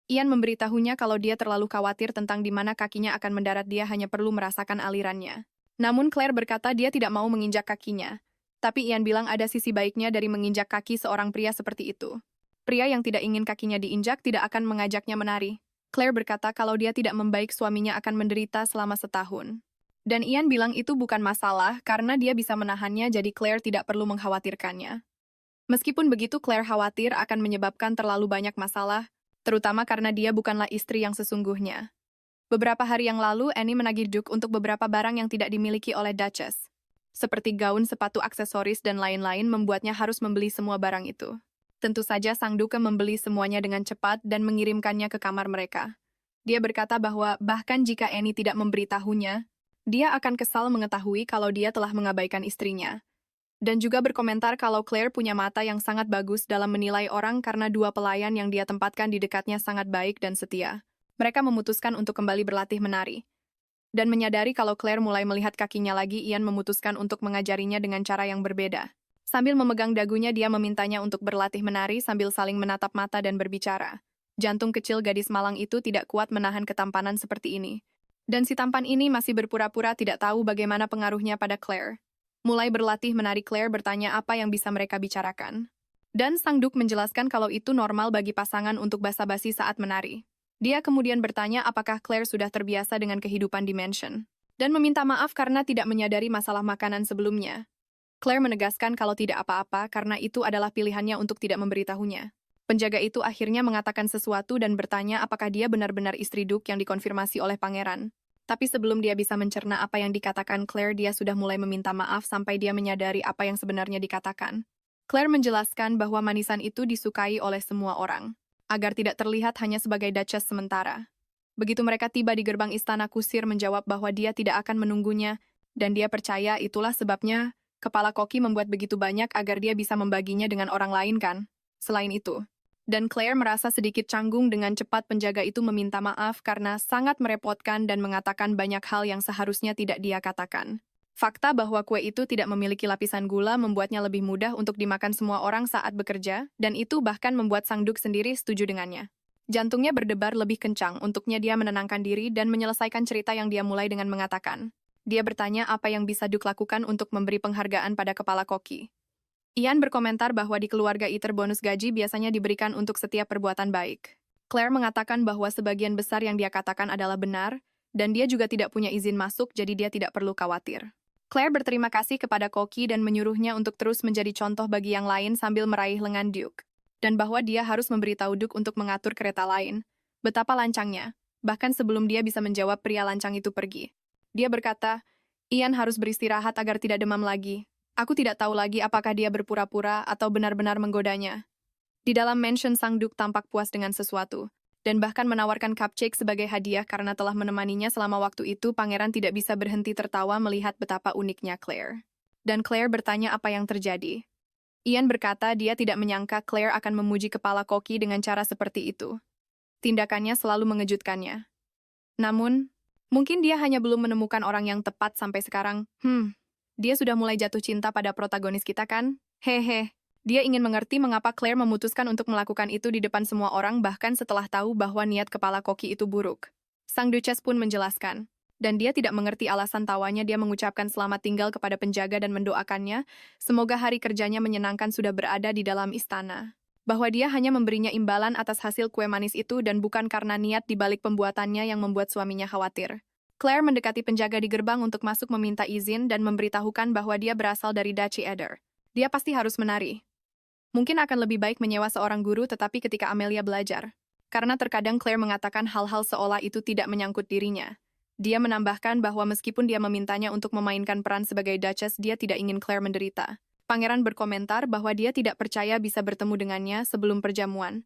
Ian memberitahunya kalau dia terlalu khawatir tentang di mana kakinya akan mendarat dia hanya perlu merasakan alirannya. Namun Claire berkata dia tidak mau menginjak kakinya. Tapi Ian bilang ada sisi baiknya dari menginjak kaki seorang pria seperti itu. Pria yang tidak ingin kakinya diinjak tidak akan mengajaknya menari. Claire berkata kalau dia tidak membaik suaminya akan menderita selama 1 tahun. Dan Ian bilang itu bukan masalah karena dia bisa menahannya jadi Claire tidak perlu mengkhawatirkannya. Meskipun begitu Claire khawatir akan menyebabkan terlalu banyak masalah, terutama karena dia bukanlah istri yang sesungguhnya. Beberapa hari yang lalu, Annie menagih Duke untuk beberapa barang yang tidak dimiliki oleh Duchess. Seperti gaun, sepatu, aksesoris, dan lain-lain membuatnya harus membeli semua barang itu. Tentu saja Sang Duke membeli semuanya dengan cepat dan mengirimkannya ke kamar mereka. Dia berkata bahwa bahkan jika Annie tidak memberitahunya, dia akan kesal mengetahui kalau dia telah mengabaikan istrinya. Dan juga berkomentar kalau Claire punya mata yang sangat bagus dalam menilai orang karena 2 pelayan yang dia tempatkan di dekatnya sangat baik dan setia. Mereka memutuskan untuk kembali berlatih menari. Dan menyadari kalau Claire mulai melihat kakinya lagi, Ian memutuskan untuk mengajarinya dengan cara yang berbeda. Sambil memegang dagunya, dia memintanya untuk berlatih menari sambil saling menatap mata dan berbicara. Jantung kecil gadis malang itu tidak kuat menahan ketampanan seperti ini. Dan si tampan ini masih berpura-pura tidak tahu bagaimana pengaruhnya pada Claire. Mulai berlatih menari, Claire bertanya apa yang bisa mereka bicarakan. Dan Sang Duke menjelaskan kalau itu normal bagi pasangan untuk basa-basi saat menari. Dia kemudian bertanya apakah Claire sudah terbiasa dengan kehidupan di mansion. Dan meminta maaf karena tidak menyadari masalah makanan sebelumnya. Claire menegaskan kalau tidak apa-apa karena itu adalah pilihannya untuk tidak memberitahunya. Penjaga itu akhirnya mengatakan sesuatu dan bertanya apakah dia benar-benar istri Duke yang dikonfirmasi oleh pangeran. Tapi sebelum dia bisa mencerna apa yang dikatakan Claire, dia sudah mulai meminta maaf sampai dia menyadari apa yang sebenarnya dikatakan. Claire menjelaskan bahwa manisan itu disukai oleh semua orang, agar tidak terlihat hanya sebagai Duchess sementara. Begitu mereka tiba di gerbang istana, kusir menjawab bahwa dia tidak akan menunggunya, dan dia percaya itulah sebabnya kepala koki membuat begitu banyak agar dia bisa membaginya dengan orang lain kan. Selain itu, dan Claire merasa sedikit canggung dengan cepat penjaga itu meminta maaf karena sangat merepotkan dan mengatakan banyak hal yang seharusnya tidak dia katakan. Fakta bahwa kue itu tidak memiliki lapisan gula membuatnya lebih mudah untuk dimakan semua orang saat bekerja, dan itu bahkan membuat Sang Duke sendiri setuju dengannya. Jantungnya berdebar lebih kencang, untuknya dia menenangkan diri dan menyelesaikan cerita yang dia mulai dengan mengatakan. Dia bertanya apa yang bisa Duke lakukan untuk memberi penghargaan pada kepala koki. Ian berkomentar bahwa di keluarga Iter bonus gaji biasanya diberikan untuk setiap perbuatan baik. Claire mengatakan bahwa sebagian besar yang dia katakan adalah benar, dan dia juga tidak punya izin masuk jadi dia tidak perlu khawatir. Claire berterima kasih kepada Koki dan menyuruhnya untuk terus menjadi contoh bagi yang lain sambil meraih lengan Duke. Dan bahwa dia harus memberitahu Duke untuk mengatur kereta lain. Betapa lancangnya, bahkan sebelum dia bisa menjawab pria lancang itu pergi. Dia berkata, Ian harus beristirahat agar tidak demam lagi. Aku tidak tahu lagi apakah dia berpura-pura atau benar-benar menggodanya. Di dalam mansion, Sang Duke tampak puas dengan sesuatu, dan bahkan menawarkan cupcake sebagai hadiah karena telah menemaninya selama waktu itu. Pangeran tidak bisa berhenti tertawa melihat betapa uniknya Claire. Dan Claire bertanya apa yang terjadi. Ian berkata dia tidak menyangka Claire akan memuji kepala koki dengan cara seperti itu. Tindakannya selalu mengejutkannya. Namun, mungkin dia hanya belum menemukan orang yang tepat sampai sekarang. Dia sudah mulai jatuh cinta pada protagonis kita kan? Hehe. Dia ingin mengerti mengapa Claire memutuskan untuk melakukan itu di depan semua orang bahkan setelah tahu bahwa niat kepala koki itu buruk. Sang Duchess pun menjelaskan. Dan dia tidak mengerti alasan tawanya. Dia mengucapkan selamat tinggal kepada penjaga dan mendoakannya. Semoga hari kerjanya menyenangkan sudah berada di dalam istana. Bahwa dia hanya memberinya imbalan atas hasil kue manis itu dan bukan karena niat di balik pembuatannya yang membuat suaminya khawatir. Claire mendekati penjaga di gerbang untuk masuk meminta izin dan memberitahukan bahwa dia berasal dari Duchy Eder. Dia pasti harus menari. Mungkin akan lebih baik menyewa seorang guru tetapi ketika Amelia belajar. Karena terkadang Claire mengatakan hal-hal seolah itu tidak menyangkut dirinya. Dia menambahkan bahwa meskipun dia memintanya untuk memainkan peran sebagai Duchess, dia tidak ingin Claire menderita. Pangeran berkomentar bahwa dia tidak percaya bisa bertemu dengannya sebelum perjamuan.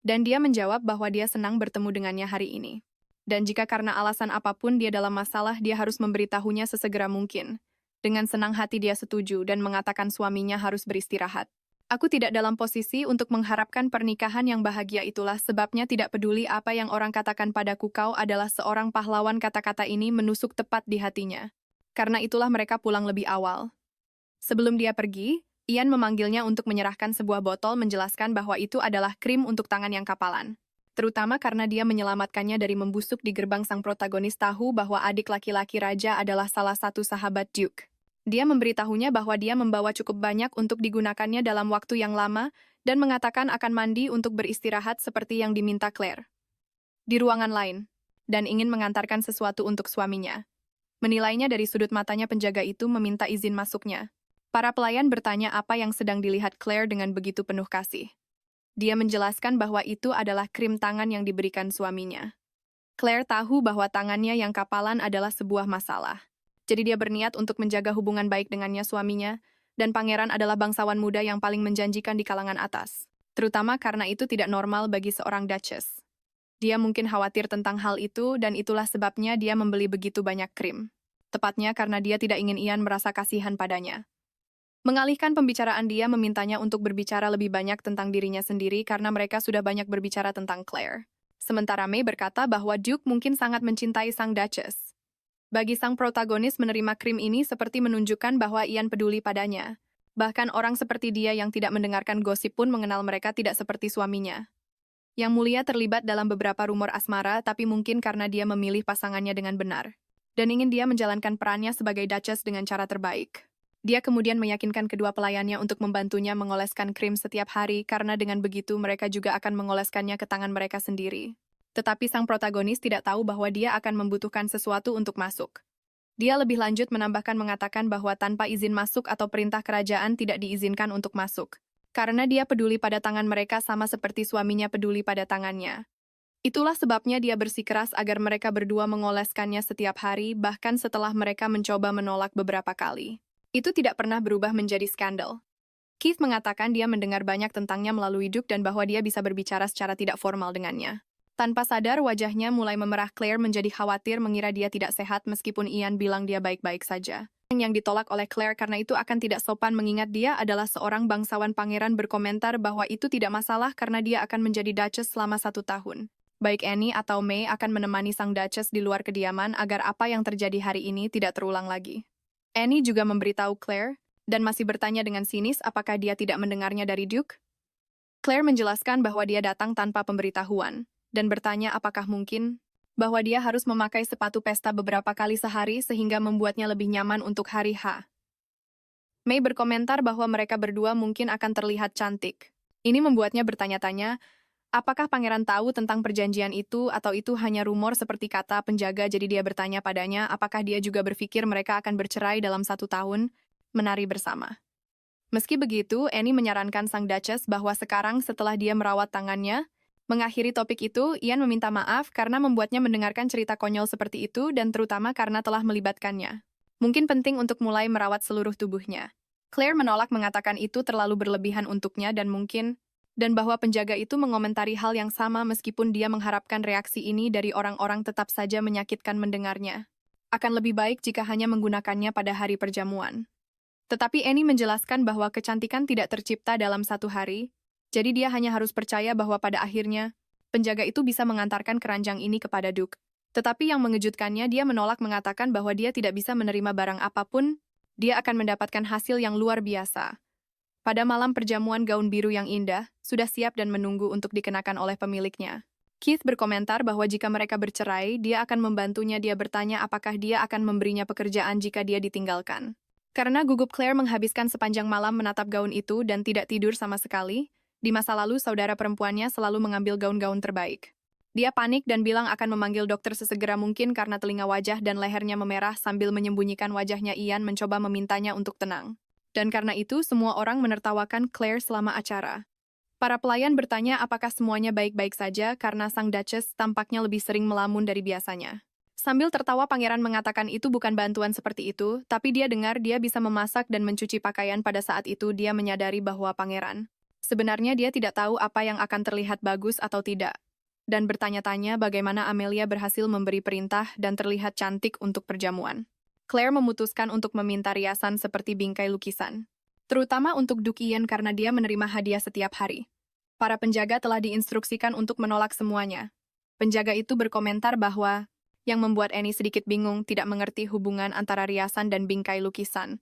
Dan dia menjawab bahwa dia senang bertemu dengannya hari ini. Dan jika karena alasan apapun dia dalam masalah, dia harus memberitahunya sesegera mungkin. Dengan senang hati dia setuju dan mengatakan suaminya harus beristirahat. Aku tidak dalam posisi untuk mengharapkan pernikahan yang bahagia, itulah sebabnya tidak peduli apa yang orang katakan padaku, kau adalah seorang pahlawan. Kata-kata ini menusuk tepat di hatinya. Karena itulah mereka pulang lebih awal. Sebelum dia pergi, Ian memanggilnya untuk menyerahkan sebuah botol, menjelaskan bahwa itu adalah krim untuk tangan yang kapalan. Terutama karena dia menyelamatkannya dari membusuk di gerbang. Sang protagonis tahu bahwa adik laki-laki raja adalah salah satu sahabat Duke. Dia memberitahunya bahwa dia membawa cukup banyak untuk digunakannya dalam waktu yang lama dan mengatakan akan mandi untuk beristirahat seperti yang diminta Claire. Di ruangan lain, dan ingin mengantarkan sesuatu untuk suaminya. Menilainya dari sudut matanya, penjaga itu meminta izin masuknya. Para pelayan bertanya apa yang sedang dilihat Claire dengan begitu penuh kasih. Dia menjelaskan bahwa itu adalah krim tangan yang diberikan suaminya. Claire tahu bahwa tangannya yang kapalan adalah sebuah masalah. Jadi dia berniat untuk menjaga hubungan baik dengannya suaminya, dan pangeran adalah bangsawan muda yang paling menjanjikan di kalangan atas. Terutama karena itu tidak normal bagi seorang Duchess. Dia mungkin khawatir tentang hal itu dan itulah sebabnya dia membeli begitu banyak krim. Tepatnya karena dia tidak ingin Ian merasa kasihan padanya. Mengalihkan pembicaraan, dia memintanya untuk berbicara lebih banyak tentang dirinya sendiri karena mereka sudah banyak berbicara tentang Claire. Sementara May berkata bahwa Duke mungkin sangat mencintai sang Duchess. Bagi sang protagonis, menerima krim ini seperti menunjukkan bahwa Ian peduli padanya. Bahkan orang seperti dia yang tidak mendengarkan gosip pun mengenal mereka tidak seperti suaminya. Yang Mulia terlibat dalam beberapa rumor asmara, tapi mungkin karena dia memilih pasangannya dengan benar. Dan ingin dia menjalankan perannya sebagai Duchess dengan cara terbaik. Dia kemudian meyakinkan kedua pelayannya untuk membantunya mengoleskan krim setiap hari karena dengan begitu mereka juga akan mengoleskannya ke tangan mereka sendiri. Tetapi sang protagonis tidak tahu bahwa dia akan membutuhkan sesuatu untuk masuk. Dia lebih lanjut menambahkan mengatakan bahwa tanpa izin masuk atau perintah kerajaan tidak diizinkan untuk masuk. Karena dia peduli pada tangan mereka sama seperti suaminya peduli pada tangannya. Itulah sebabnya dia bersikeras agar mereka berdua mengoleskannya setiap hari, bahkan setelah mereka mencoba menolak beberapa kali. Itu tidak pernah berubah menjadi skandal. Keith mengatakan dia mendengar banyak tentangnya melalui Duke dan bahwa dia bisa berbicara secara tidak formal dengannya. Tanpa sadar, wajahnya mulai memerah. Claire menjadi khawatir, mengira dia tidak sehat meskipun Ian bilang dia baik-baik saja. Yang ditolak oleh Claire karena itu akan tidak sopan mengingat dia adalah seorang bangsawan. Pangeran berkomentar bahwa itu tidak masalah karena dia akan menjadi Duchess selama 1 tahun. Baik Annie atau May akan menemani sang Duchess di luar kediaman agar apa yang terjadi hari ini tidak terulang lagi. Annie juga memberitahu Claire, dan masih bertanya dengan sinis apakah dia tidak mendengarnya dari Duke. Claire menjelaskan bahwa dia datang tanpa pemberitahuan, dan bertanya apakah mungkin bahwa dia harus memakai sepatu pesta beberapa kali sehari sehingga membuatnya lebih nyaman untuk hari H. May berkomentar bahwa mereka berdua mungkin akan terlihat cantik. Ini membuatnya bertanya-tanya, apakah pangeran tahu tentang perjanjian itu atau itu hanya rumor seperti kata penjaga. Jadi dia bertanya padanya apakah dia juga berpikir mereka akan bercerai dalam 1 tahun, menari bersama. Meski begitu, Annie menyarankan sang Duchess bahwa sekarang setelah dia merawat tangannya, mengakhiri topik itu, Ian meminta maaf karena membuatnya mendengarkan cerita konyol seperti itu dan terutama karena telah melibatkannya. Mungkin penting untuk mulai merawat seluruh tubuhnya. Claire menolak, mengatakan itu terlalu berlebihan untuknya dan bahwa penjaga itu mengomentari hal yang sama meskipun dia mengharapkan reaksi ini dari orang-orang tetap saja menyakitkan mendengarnya. Akan lebih baik jika hanya menggunakannya pada hari perjamuan. Tetapi Annie menjelaskan bahwa kecantikan tidak tercipta dalam 1 hari, jadi dia hanya harus percaya bahwa pada akhirnya, penjaga itu bisa mengantarkan keranjang ini kepada Duke. Tetapi yang mengejutkannya, dia menolak, mengatakan bahwa dia tidak bisa menerima barang apapun, dia akan mendapatkan hasil yang luar biasa. Pada malam perjamuan, gaun biru yang indah sudah siap dan menunggu untuk dikenakan oleh pemiliknya. Keith berkomentar bahwa jika mereka bercerai, dia akan membantunya. Dia bertanya apakah dia akan memberinya pekerjaan jika dia ditinggalkan. Karena gugup, Claire menghabiskan sepanjang malam menatap gaun itu dan tidak tidur sama sekali. Di masa lalu, saudara perempuannya selalu mengambil gaun-gaun terbaik. Dia panik dan bilang akan memanggil dokter sesegera mungkin karena telinga, wajah dan lehernya memerah. Sambil menyembunyikan wajahnya, Ian mencoba memintanya untuk tenang. Dan karena itu, semua orang menertawakan Claire selama acara. Para pelayan bertanya apakah semuanya baik-baik saja karena sang Duchess tampaknya lebih sering melamun dari biasanya. Sambil tertawa, pangeran mengatakan itu bukan bantuan seperti itu, tapi dia dengar dia bisa memasak dan mencuci pakaian. Pada saat itu dia menyadari bahwa pangeran sebenarnya dia tidak tahu apa yang akan terlihat bagus atau tidak. Dan bertanya-tanya bagaimana Amelia berhasil memberi perintah dan terlihat cantik untuk perjamuan. Claire memutuskan untuk meminta riasan seperti bingkai lukisan. Terutama untuk Duke Ian karena dia menerima hadiah setiap hari. Para penjaga telah diinstruksikan untuk menolak semuanya. Penjaga itu berkomentar bahwa yang membuat Annie sedikit bingung tidak mengerti hubungan antara riasan dan bingkai lukisan.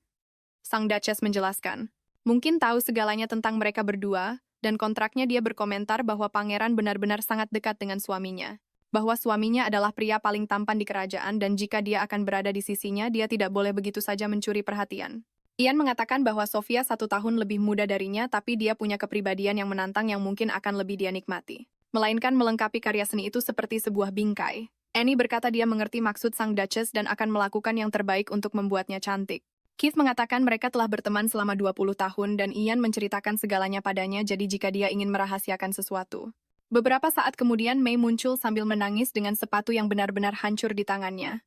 Sang Duchess menjelaskan, mungkin tahu segalanya tentang mereka berdua, dan kontraknya dia berkomentar bahwa pangeran benar-benar sangat dekat dengan suaminya. Bahwa suaminya adalah pria paling tampan di kerajaan dan jika dia akan berada di sisinya, dia tidak boleh begitu saja mencuri perhatian. Ian mengatakan bahwa Sofia 1 tahun lebih muda darinya, tapi dia punya kepribadian yang menantang yang mungkin akan lebih dia nikmati. Melainkan melengkapi karya seni itu seperti sebuah bingkai. Annie berkata dia mengerti maksud sang Duchess dan akan melakukan yang terbaik untuk membuatnya cantik. Keith mengatakan mereka telah berteman selama 20 tahun dan Ian menceritakan segalanya padanya jadi jika dia ingin merahasiakan sesuatu. Beberapa saat kemudian May muncul sambil menangis dengan sepatu yang benar-benar hancur di tangannya.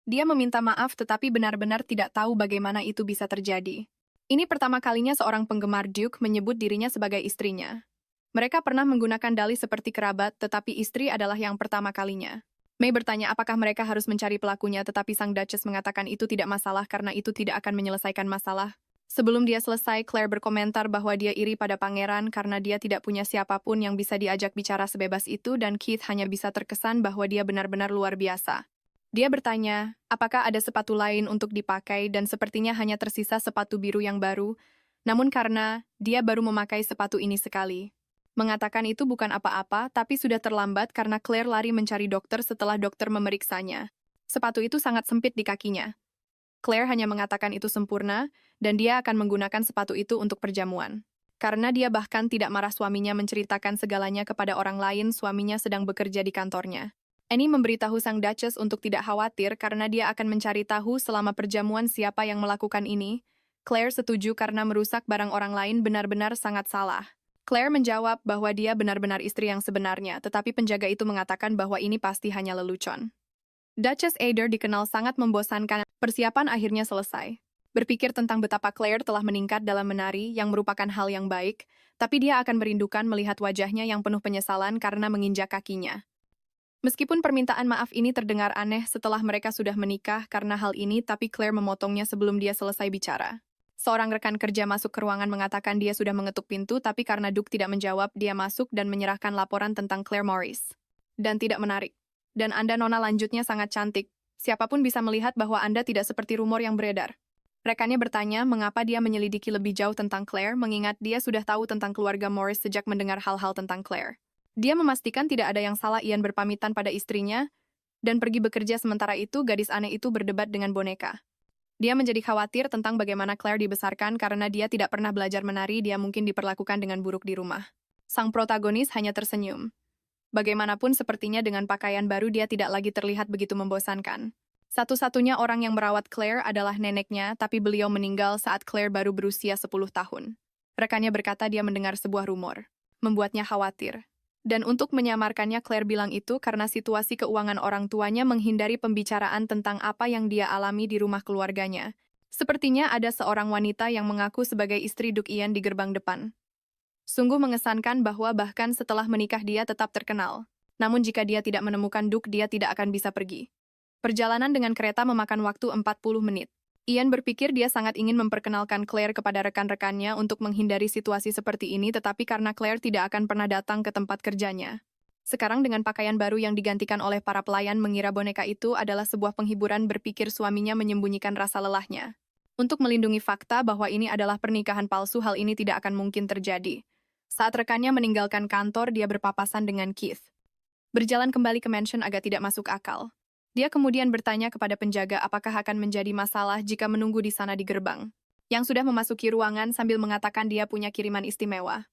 Dia meminta maaf tetapi benar-benar tidak tahu bagaimana itu bisa terjadi. Ini pertama kalinya seorang penggemar Duke menyebut dirinya sebagai istrinya. Mereka pernah menggunakan dalih seperti kerabat, tetapi istri adalah yang pertama kalinya. May bertanya apakah mereka harus mencari pelakunya, tetapi sang Duchess mengatakan itu tidak masalah karena itu tidak akan menyelesaikan masalah. Sebelum dia selesai, Claire berkomentar bahwa dia iri pada pangeran karena dia tidak punya siapapun yang bisa diajak bicara sebebas itu dan Keith hanya bisa terkesan bahwa dia benar-benar luar biasa. Dia bertanya, apakah ada sepatu lain untuk dipakai dan sepertinya hanya tersisa sepatu biru yang baru, namun karena dia baru memakai sepatu ini sekali. Mengatakan itu bukan apa-apa, tapi sudah terlambat karena Claire lari mencari dokter setelah dokter memeriksanya. Sepatu itu sangat sempit di kakinya. Claire hanya mengatakan itu sempurna, dan dia akan menggunakan sepatu itu untuk perjamuan. Karena dia bahkan tidak marah suaminya menceritakan segalanya kepada orang lain, suaminya sedang bekerja di kantornya. Annie memberitahu sang Duchess untuk tidak khawatir karena dia akan mencari tahu selama perjamuan siapa yang melakukan ini. Claire setuju karena merusak barang orang lain benar-benar sangat salah. Claire menjawab bahwa dia benar-benar istri yang sebenarnya, tetapi penjaga itu mengatakan bahwa ini pasti hanya lelucon. Duchess Adair dikenal sangat membosankan. Persiapan akhirnya selesai. Berpikir tentang betapa Claire telah meningkat dalam menari yang merupakan hal yang baik, tapi dia akan merindukan melihat wajahnya yang penuh penyesalan karena menginjak kakinya. Meskipun permintaan maaf ini terdengar aneh setelah mereka sudah menikah karena hal ini, tapi Claire memotongnya sebelum dia selesai bicara. Seorang rekan kerja masuk ke ruangan mengatakan dia sudah mengetuk pintu, tapi karena Duke tidak menjawab, dia masuk dan menyerahkan laporan tentang Claire Morris. Dan tidak menarik. Dan Anda nona lanjutnya sangat cantik. Siapapun bisa melihat bahwa Anda tidak seperti rumor yang beredar. Rekannya bertanya mengapa dia menyelidiki lebih jauh tentang Claire, mengingat dia sudah tahu tentang keluarga Morris sejak mendengar hal-hal tentang Claire. Dia memastikan tidak ada yang salah. Ian berpamitan pada istrinya dan pergi bekerja, sementara itu gadis aneh itu berdebat dengan boneka. Dia menjadi khawatir tentang bagaimana Claire dibesarkan karena dia tidak pernah belajar menari, dia mungkin diperlakukan dengan buruk di rumah. Sang protagonis hanya tersenyum. Bagaimanapun sepertinya dengan pakaian baru dia tidak lagi terlihat begitu membosankan. Satu-satunya orang yang merawat Claire adalah neneknya, tapi beliau meninggal saat Claire baru berusia 10 tahun. Rekannya berkata dia mendengar sebuah rumor. Membuatnya khawatir. Dan untuk menyamarkannya, Claire bilang itu karena situasi keuangan orang tuanya menghindari pembicaraan tentang apa yang dia alami di rumah keluarganya. Sepertinya ada seorang wanita yang mengaku sebagai istri Duke Ian di gerbang depan. Sungguh mengesankan bahwa bahkan setelah menikah dia tetap terkenal. Namun jika dia tidak menemukan Duke, dia tidak akan bisa pergi. Perjalanan dengan kereta memakan waktu 40 menit. Ian berpikir dia sangat ingin memperkenalkan Claire kepada rekan-rekannya untuk menghindari situasi seperti ini, tetapi karena Claire tidak akan pernah datang ke tempat kerjanya. Sekarang dengan pakaian baru yang digantikan oleh para pelayan mengira boneka itu adalah sebuah penghiburan, berpikir suaminya menyembunyikan rasa lelahnya. Untuk melindungi fakta bahwa ini adalah pernikahan palsu, hal ini tidak akan mungkin terjadi. Saat rekannya meninggalkan kantor, dia berpapasan dengan Keith. Berjalan kembali ke mansion agak tidak masuk akal. Dia kemudian bertanya kepada penjaga apakah akan menjadi masalah jika menunggu di sana di gerbang, yang sudah memasuki ruangan sambil mengatakan dia punya kiriman istimewa.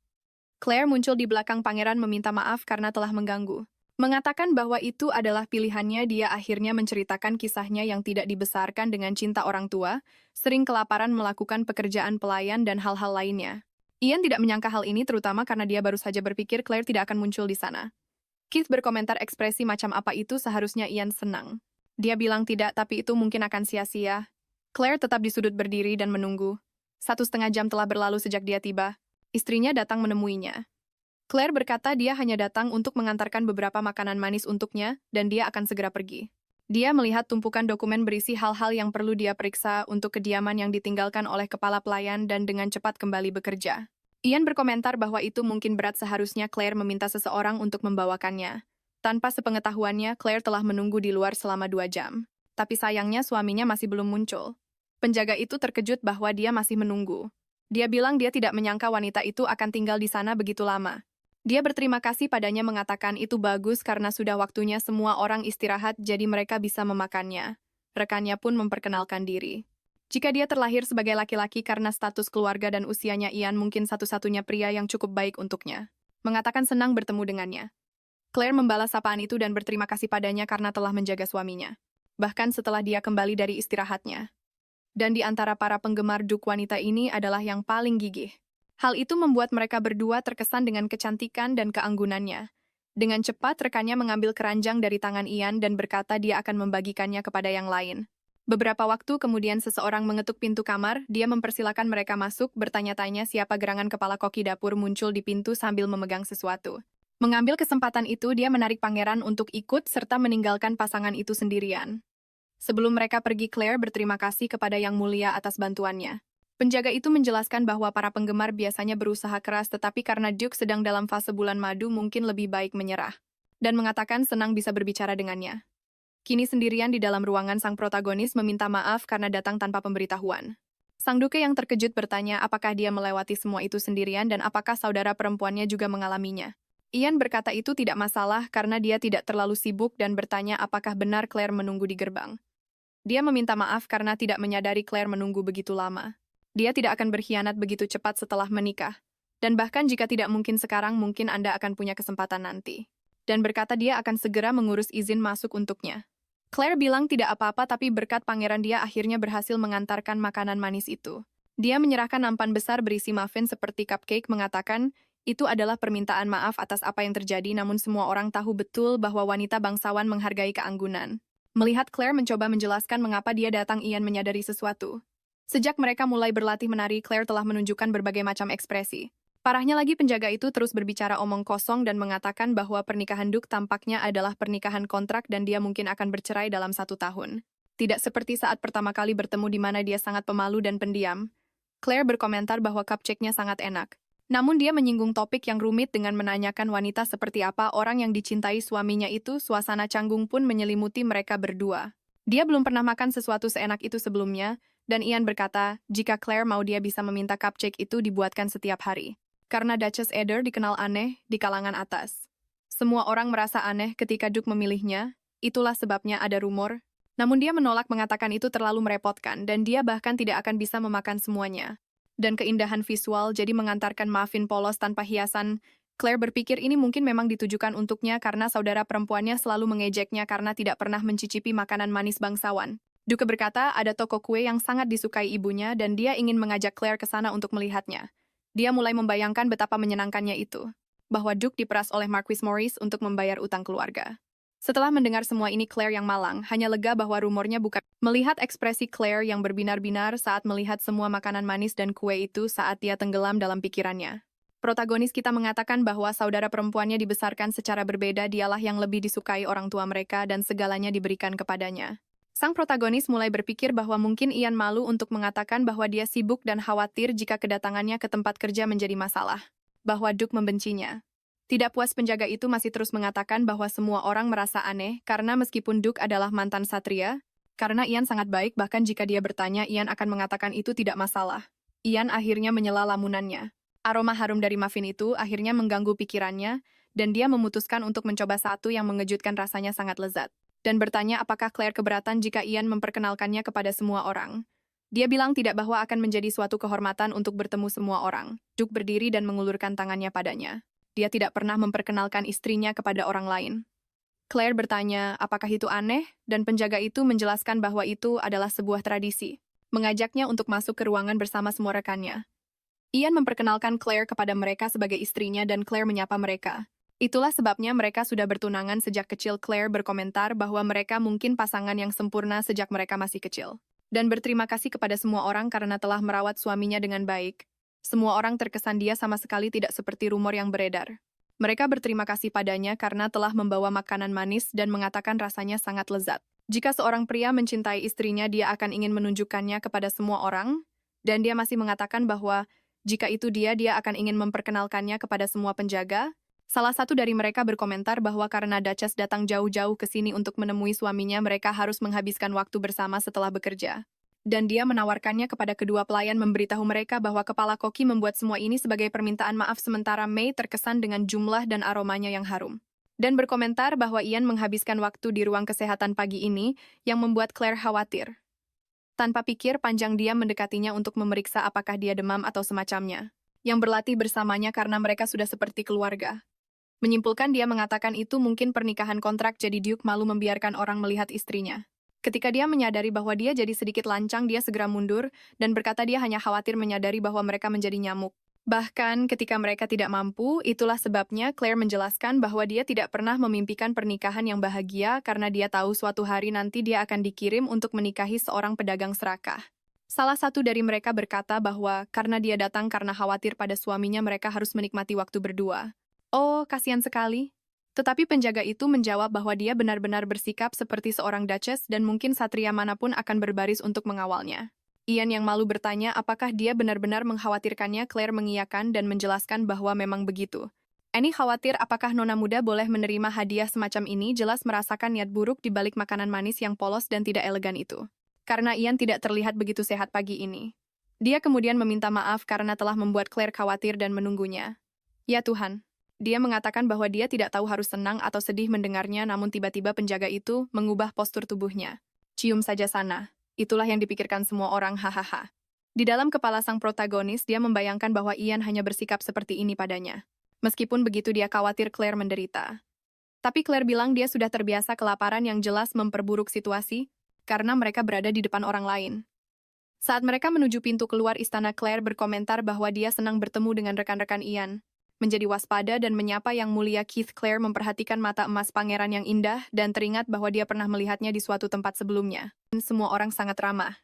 Claire muncul di belakang pangeran meminta maaf karena telah mengganggu. Mengatakan bahwa itu adalah pilihannya, dia akhirnya menceritakan kisahnya yang tidak dibesarkan dengan cinta orang tua, sering kelaparan melakukan pekerjaan pelayan dan hal-hal lainnya. Ian tidak menyangka hal ini terutama karena dia baru saja berpikir Claire tidak akan muncul di sana. Keith berkomentar ekspresi macam apa itu seharusnya Ian senang. Dia bilang tidak, tapi itu mungkin akan sia-sia. Claire tetap di sudut berdiri dan menunggu. 1,5 jam telah berlalu sejak dia tiba. Istrinya datang menemuinya. Claire berkata dia hanya datang untuk mengantarkan beberapa makanan manis untuknya, dan dia akan segera pergi. Dia melihat tumpukan dokumen berisi hal-hal yang perlu dia periksa untuk kediaman yang ditinggalkan oleh kepala pelayan dan dengan cepat kembali bekerja. Ian berkomentar bahwa itu mungkin berat, seharusnya Claire meminta seseorang untuk membawakannya. Tanpa sepengetahuannya, Claire telah menunggu di luar selama 2 jam. Tapi sayangnya suaminya masih belum muncul. Penjaga itu terkejut bahwa dia masih menunggu. Dia bilang dia tidak menyangka wanita itu akan tinggal di sana begitu lama. Dia berterima kasih padanya, mengatakan itu bagus karena sudah waktunya semua orang istirahat jadi mereka bisa memakannya. Rekannya pun memperkenalkan diri. Jika dia terlahir sebagai laki-laki karena status keluarga dan usianya, Ian mungkin satu-satunya pria yang cukup baik untuknya. Mengatakan senang bertemu dengannya. Claire membalas sapaan itu dan berterima kasih padanya karena telah menjaga suaminya. Bahkan setelah dia kembali dari istirahatnya. Dan di antara para penggemar Duke, wanita ini adalah yang paling gigih. Hal itu membuat mereka berdua terkesan dengan kecantikan dan keanggunannya. Dengan cepat, rekannya mengambil keranjang dari tangan Ian dan berkata dia akan membagikannya kepada yang lain. Beberapa waktu kemudian seseorang mengetuk pintu kamar, dia mempersilakan mereka masuk, bertanya-tanya siapa gerangan kepala koki dapur muncul di pintu sambil memegang sesuatu. Mengambil kesempatan itu, dia menarik pangeran untuk ikut serta meninggalkan pasangan itu sendirian. Sebelum mereka pergi, Claire berterima kasih kepada Yang Mulia atas bantuannya. Penjaga itu menjelaskan bahwa para penggemar biasanya berusaha keras, tetapi karena Duke sedang dalam fase bulan madu mungkin lebih baik menyerah. Dan mengatakan senang bisa berbicara dengannya. Kini sendirian di dalam ruangan, sang protagonis meminta maaf karena datang tanpa pemberitahuan. Sang duke yang terkejut bertanya apakah dia melewati semua itu sendirian dan apakah saudara perempuannya juga mengalaminya. Ian berkata itu tidak masalah karena dia tidak terlalu sibuk dan bertanya apakah benar Claire menunggu di gerbang. Dia meminta maaf karena tidak menyadari Claire menunggu begitu lama. Dia tidak akan berkhianat begitu cepat setelah menikah. Dan bahkan jika tidak mungkin sekarang, mungkin Anda akan punya kesempatan nanti. Dan berkata dia akan segera mengurus izin masuk untuknya. Claire bilang tidak apa-apa, tapi berkat pangeran dia akhirnya berhasil mengantarkan makanan manis itu. Dia menyerahkan nampan besar berisi muffin seperti cupcake, mengatakan itu adalah permintaan maaf atas apa yang terjadi, namun semua orang tahu betul bahwa wanita bangsawan menghargai keanggunan. Melihat Claire mencoba menjelaskan mengapa dia datang, Ian menyadari sesuatu. Sejak mereka mulai berlatih menari, Claire telah menunjukkan berbagai macam ekspresi. Parahnya lagi, penjaga itu terus berbicara omong kosong dan mengatakan bahwa pernikahan Duke tampaknya adalah pernikahan kontrak dan dia mungkin akan bercerai dalam 1 tahun. Tidak seperti saat pertama kali bertemu di mana dia sangat pemalu dan pendiam. Claire berkomentar bahwa cupcake-nya sangat enak. Namun dia menyinggung topik yang rumit dengan menanyakan wanita seperti apa orang yang dicintai suaminya itu. Suasana canggung pun menyelimuti mereka berdua. Dia belum pernah makan sesuatu seenak itu sebelumnya, dan Ian berkata, jika Claire mau dia bisa meminta cupcake itu dibuatkan setiap hari. Karena Duchess Eder dikenal aneh di kalangan atas. Semua orang merasa aneh ketika Duke memilihnya, itulah sebabnya ada rumor. Namun dia menolak, mengatakan itu terlalu merepotkan dan dia bahkan tidak akan bisa memakan semuanya. Dan keindahan visual jadi mengantarkan muffin polos tanpa hiasan. Claire berpikir ini mungkin memang ditujukan untuknya karena saudara perempuannya selalu mengejeknya karena tidak pernah mencicipi makanan manis bangsawan. Duke berkata ada toko kue yang sangat disukai ibunya dan dia ingin mengajak Claire ke sana untuk melihatnya. Dia mulai membayangkan betapa menyenangkannya itu, bahwa Duke diperas oleh Marquis Maurice untuk membayar utang keluarga. Setelah mendengar semua ini, Claire yang malang hanya lega bahwa rumornya bukan. Melihat ekspresi Claire yang berbinar-binar saat melihat semua makanan manis dan kue itu saat dia tenggelam dalam pikirannya. Protagonis kita mengatakan bahwa saudara perempuannya dibesarkan secara berbeda, dialah yang lebih disukai orang tua mereka dan segalanya diberikan kepadanya. Sang protagonis mulai berpikir bahwa mungkin Ian malu untuk mengatakan bahwa dia sibuk dan khawatir jika kedatangannya ke tempat kerja menjadi masalah. Bahwa Duke membencinya. Tidak puas, penjaga itu masih terus mengatakan bahwa semua orang merasa aneh karena meskipun Duke adalah mantan satria, karena Ian sangat baik, bahkan jika dia bertanya, Ian akan mengatakan itu tidak masalah. Ian akhirnya menyela lamunannya. Aroma harum dari muffin itu akhirnya mengganggu pikirannya, dan dia memutuskan untuk mencoba satu yang mengejutkan, rasanya sangat lezat. Dan bertanya apakah Claire keberatan jika Ian memperkenalkannya kepada semua orang. Dia bilang tidak, bahwa akan menjadi suatu kehormatan untuk bertemu semua orang. Duke berdiri dan mengulurkan tangannya padanya. Dia tidak pernah memperkenalkan istrinya kepada orang lain. Claire bertanya apakah itu aneh, dan penjaga itu menjelaskan bahwa itu adalah sebuah tradisi, mengajaknya untuk masuk ke ruangan bersama semua rekannya. Ian memperkenalkan Claire kepada mereka sebagai istrinya dan Claire menyapa mereka. Itulah sebabnya mereka sudah bertunangan sejak kecil. Claire berkomentar bahwa mereka mungkin pasangan yang sempurna sejak mereka masih kecil. Dan berterima kasih kepada semua orang karena telah merawat suaminya dengan baik. Semua orang terkesan dia sama sekali tidak seperti rumor yang beredar. Mereka berterima kasih padanya karena telah membawa makanan manis dan mengatakan rasanya sangat lezat. Jika seorang pria mencintai istrinya, dia akan ingin menunjukkannya kepada semua orang, dan dia masih mengatakan bahwa jika itu dia akan ingin memperkenalkannya kepada semua penjaga. Salah satu dari mereka berkomentar bahwa karena Duchess datang jauh-jauh ke sini untuk menemui suaminya, mereka harus menghabiskan waktu bersama setelah bekerja. Dan dia menawarkannya kepada kedua pelayan, memberitahu mereka bahwa kepala koki membuat semua ini sebagai permintaan maaf, sementara May terkesan dengan jumlah dan aromanya yang harum. Dan berkomentar bahwa Ian menghabiskan waktu di ruang kesehatan pagi ini yang membuat Claire khawatir. Tanpa pikir panjang dia mendekatinya untuk memeriksa apakah dia demam atau semacamnya, yang berlatih bersamanya karena mereka sudah seperti keluarga. Menyimpulkan, dia mengatakan itu mungkin pernikahan kontrak, jadi Duke malu membiarkan orang melihat istrinya. Ketika dia menyadari bahwa dia jadi sedikit lancang, dia segera mundur dan berkata dia hanya khawatir menyadari bahwa mereka menjadi nyamuk. Bahkan ketika mereka tidak mampu, itulah sebabnya Claire menjelaskan bahwa dia tidak pernah memimpikan pernikahan yang bahagia karena dia tahu suatu hari nanti dia akan dikirim untuk menikahi seorang pedagang serakah. Salah satu dari mereka berkata bahwa karena dia datang karena khawatir pada suaminya, mereka harus menikmati waktu berdua. Oh, kasihan sekali. Tetapi penjaga itu menjawab bahwa dia benar-benar bersikap seperti seorang duchess dan mungkin satria manapun akan berbaris untuk mengawalnya. Ian yang malu bertanya apakah dia benar-benar mengkhawatirkannya. Claire mengiyakan dan menjelaskan bahwa memang begitu. Annie khawatir apakah nona muda boleh menerima hadiah semacam ini, jelas merasakan niat buruk di balik makanan manis yang polos dan tidak elegan itu. Karena Ian tidak terlihat begitu sehat pagi ini. Dia kemudian meminta maaf karena telah membuat Claire khawatir dan menunggunya. Ya Tuhan. Dia mengatakan bahwa dia tidak tahu harus senang atau sedih mendengarnya, namun tiba-tiba penjaga itu mengubah postur tubuhnya. Cium saja sana. Itulah yang dipikirkan semua orang, hahaha. Di dalam kepala sang protagonis, dia membayangkan bahwa Ian hanya bersikap seperti ini padanya. Meskipun begitu, dia khawatir Claire menderita. Tapi Claire bilang dia sudah terbiasa. Kelaparan yang jelas memperburuk situasi, karena mereka berada di depan orang lain. Saat mereka menuju pintu keluar istana, Claire berkomentar bahwa dia senang bertemu dengan rekan-rekan Ian. Menjadi waspada dan menyapa Yang Mulia Keith. Claire memperhatikan mata emas pangeran yang indah dan teringat bahwa dia pernah melihatnya di suatu tempat sebelumnya. Semua orang sangat ramah.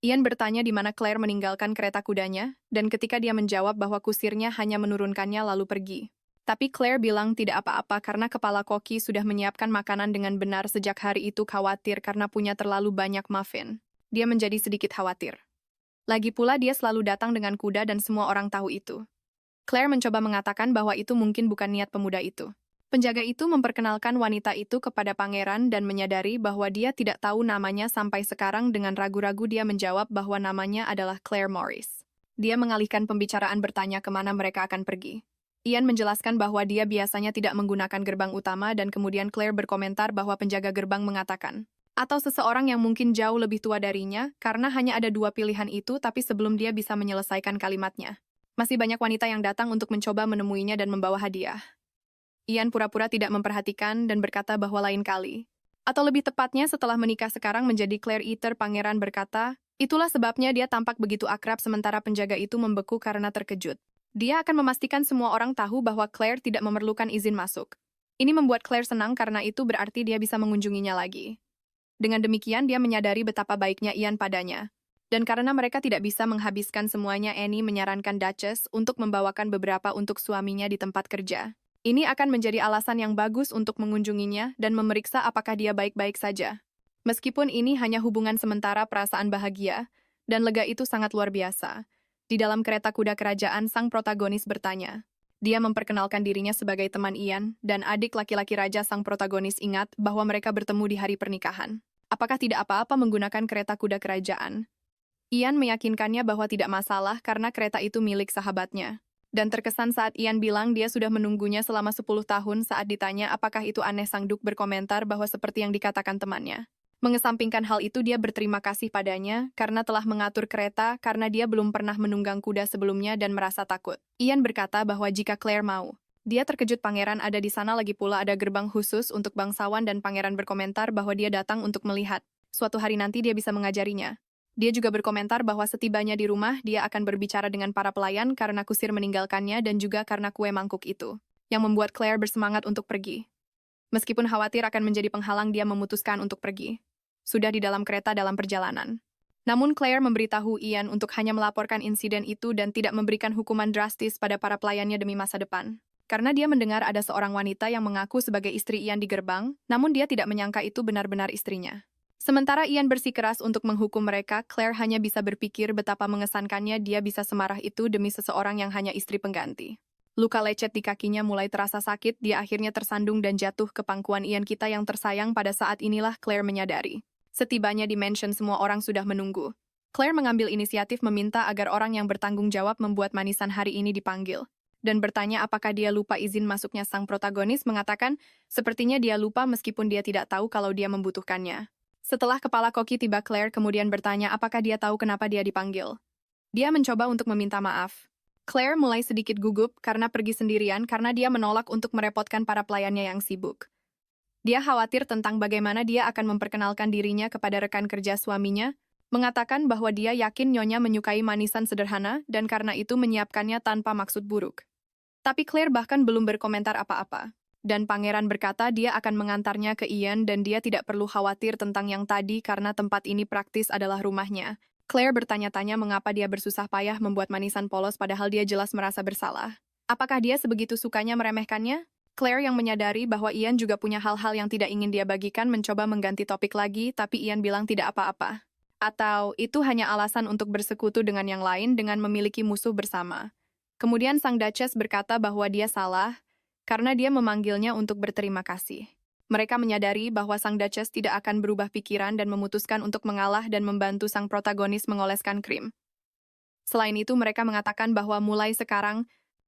Ian bertanya di mana Claire meninggalkan kereta kudanya, dan ketika dia menjawab bahwa kusirnya hanya menurunkannya lalu pergi. Tapi Claire bilang tidak apa-apa karena kepala koki sudah menyiapkan makanan dengan benar. Sejak hari itu khawatir karena punya terlalu banyak muffin. Dia menjadi sedikit khawatir. Lagi pula dia selalu datang dengan kuda dan semua orang tahu itu. Claire mencoba mengatakan bahwa itu mungkin bukan niat pemuda itu. Penjaga itu memperkenalkan wanita itu kepada pangeran dan menyadari bahwa dia tidak tahu namanya sampai sekarang. Dengan ragu-ragu dia menjawab bahwa namanya adalah Claire Morris. Dia mengalihkan pembicaraan bertanya kemana mereka akan pergi. Ian menjelaskan bahwa dia biasanya tidak menggunakan gerbang utama dan kemudian Claire berkomentar bahwa penjaga gerbang mengatakan, atau seseorang yang mungkin jauh lebih tua darinya, karena hanya ada dua pilihan itu. Tapi sebelum dia bisa menyelesaikan kalimatnya, masih banyak wanita yang datang untuk mencoba menemuinya dan membawa hadiah. Ian pura-pura tidak memperhatikan dan berkata bahwa lain kali. Atau lebih tepatnya setelah menikah sekarang menjadi Claire Eater. Pangeran berkata, itulah sebabnya dia tampak begitu akrab. Sementara penjaga itu membeku karena terkejut. Dia akan memastikan semua orang tahu bahwa Claire tidak memerlukan izin masuk. Ini membuat Claire senang karena itu berarti dia bisa mengunjunginya lagi. Dengan demikian dia menyadari betapa baiknya Ian padanya. Dan karena mereka tidak bisa menghabiskan semuanya, Annie menyarankan Duchess untuk membawakan beberapa untuk suaminya di tempat kerja. Ini akan menjadi alasan yang bagus untuk mengunjunginya dan memeriksa apakah dia baik-baik saja. Meskipun ini hanya hubungan sementara, perasaan bahagia dan lega itu sangat luar biasa. Di dalam kereta kuda kerajaan, sang protagonis bertanya. Dia memperkenalkan dirinya sebagai teman Ian dan adik laki-laki raja. Sang protagonis ingat bahwa mereka bertemu di hari pernikahan. Apakah tidak apa-apa menggunakan kereta kuda kerajaan? Ian meyakinkannya bahwa tidak masalah karena kereta itu milik sahabatnya. Dan terkesan saat Ian bilang dia sudah menunggunya selama 10 tahun. Saat ditanya apakah itu aneh, sang Duke berkomentar bahwa seperti yang dikatakan temannya. Mengesampingkan hal itu, dia berterima kasih padanya karena telah mengatur kereta karena dia belum pernah menunggang kuda sebelumnya dan merasa takut. Ian berkata bahwa jika Claire mau, Dia terkejut pangeran ada di sana, lagi pula ada gerbang khusus untuk bangsawan dan pangeran berkomentar bahwa dia datang untuk melihat. Suatu hari nanti dia bisa mengajarinya. Dia juga berkomentar bahwa setibanya di rumah, dia akan berbicara dengan para pelayan karena kusir meninggalkannya dan juga karena kue mangkuk itu, yang membuat Claire bersemangat untuk pergi. Meskipun khawatir akan menjadi penghalang, dia memutuskan untuk pergi. Sudah di dalam kereta dalam perjalanan. Namun Claire memberitahu Ian untuk hanya melaporkan insiden itu dan tidak memberikan hukuman drastis pada para pelayannya demi masa depan. Karena dia mendengar ada seorang wanita yang mengaku sebagai istri Ian di gerbang, namun dia tidak menyangka itu benar-benar istrinya. Sementara Ian bersikeras untuk menghukum mereka, Claire hanya bisa berpikir betapa mengesankannya dia bisa semarah itu demi seseorang yang hanya istri pengganti. Luka lecet di kakinya mulai terasa sakit, dia akhirnya tersandung dan jatuh ke pangkuan Ian kita yang tersayang. Pada saat inilah Claire menyadari. Setibanya di mansion, semua orang sudah menunggu. Claire mengambil inisiatif meminta agar orang yang bertanggung jawab membuat manisan hari ini dipanggil. Dan bertanya apakah dia lupa izin masuknya. Sang protagonis mengatakan, sepertinya dia lupa meskipun dia tidak tahu kalau dia membutuhkannya. Setelah kepala koki tiba, Claire kemudian bertanya apakah dia tahu kenapa dia dipanggil. Dia mencoba untuk meminta maaf. Claire mulai sedikit gugup karena pergi sendirian karena dia menolak untuk merepotkan para pelayannya yang sibuk. Dia khawatir tentang bagaimana dia akan memperkenalkan dirinya kepada rekan kerja suaminya, mengatakan bahwa dia yakin Nyonya menyukai manisan sederhana dan karena itu menyiapkannya tanpa maksud buruk. Tapi Claire bahkan belum berkomentar apa-apa. Dan pangeran berkata dia akan mengantarnya ke Ian dan dia tidak perlu khawatir tentang yang tadi karena tempat ini praktis adalah rumahnya. Claire bertanya-tanya mengapa dia bersusah payah membuat manisan polos padahal dia jelas merasa bersalah. Apakah dia sebegitu sukanya meremehkannya? Claire yang menyadari bahwa Ian juga punya hal-hal yang tidak ingin dia bagikan mencoba mengganti topik lagi, tapi Ian bilang tidak apa-apa. Atau itu hanya alasan untuk bersekutu dengan yang lain dengan memiliki musuh bersama. Kemudian sang Duchess berkata bahwa dia salah karena dia memanggilnya untuk berterima kasih. Mereka menyadari bahwa sang Duchess tidak akan berubah pikiran dan memutuskan untuk mengalah dan membantu sang protagonis mengoleskan krim. Selain itu, mereka mengatakan bahwa mulai sekarang,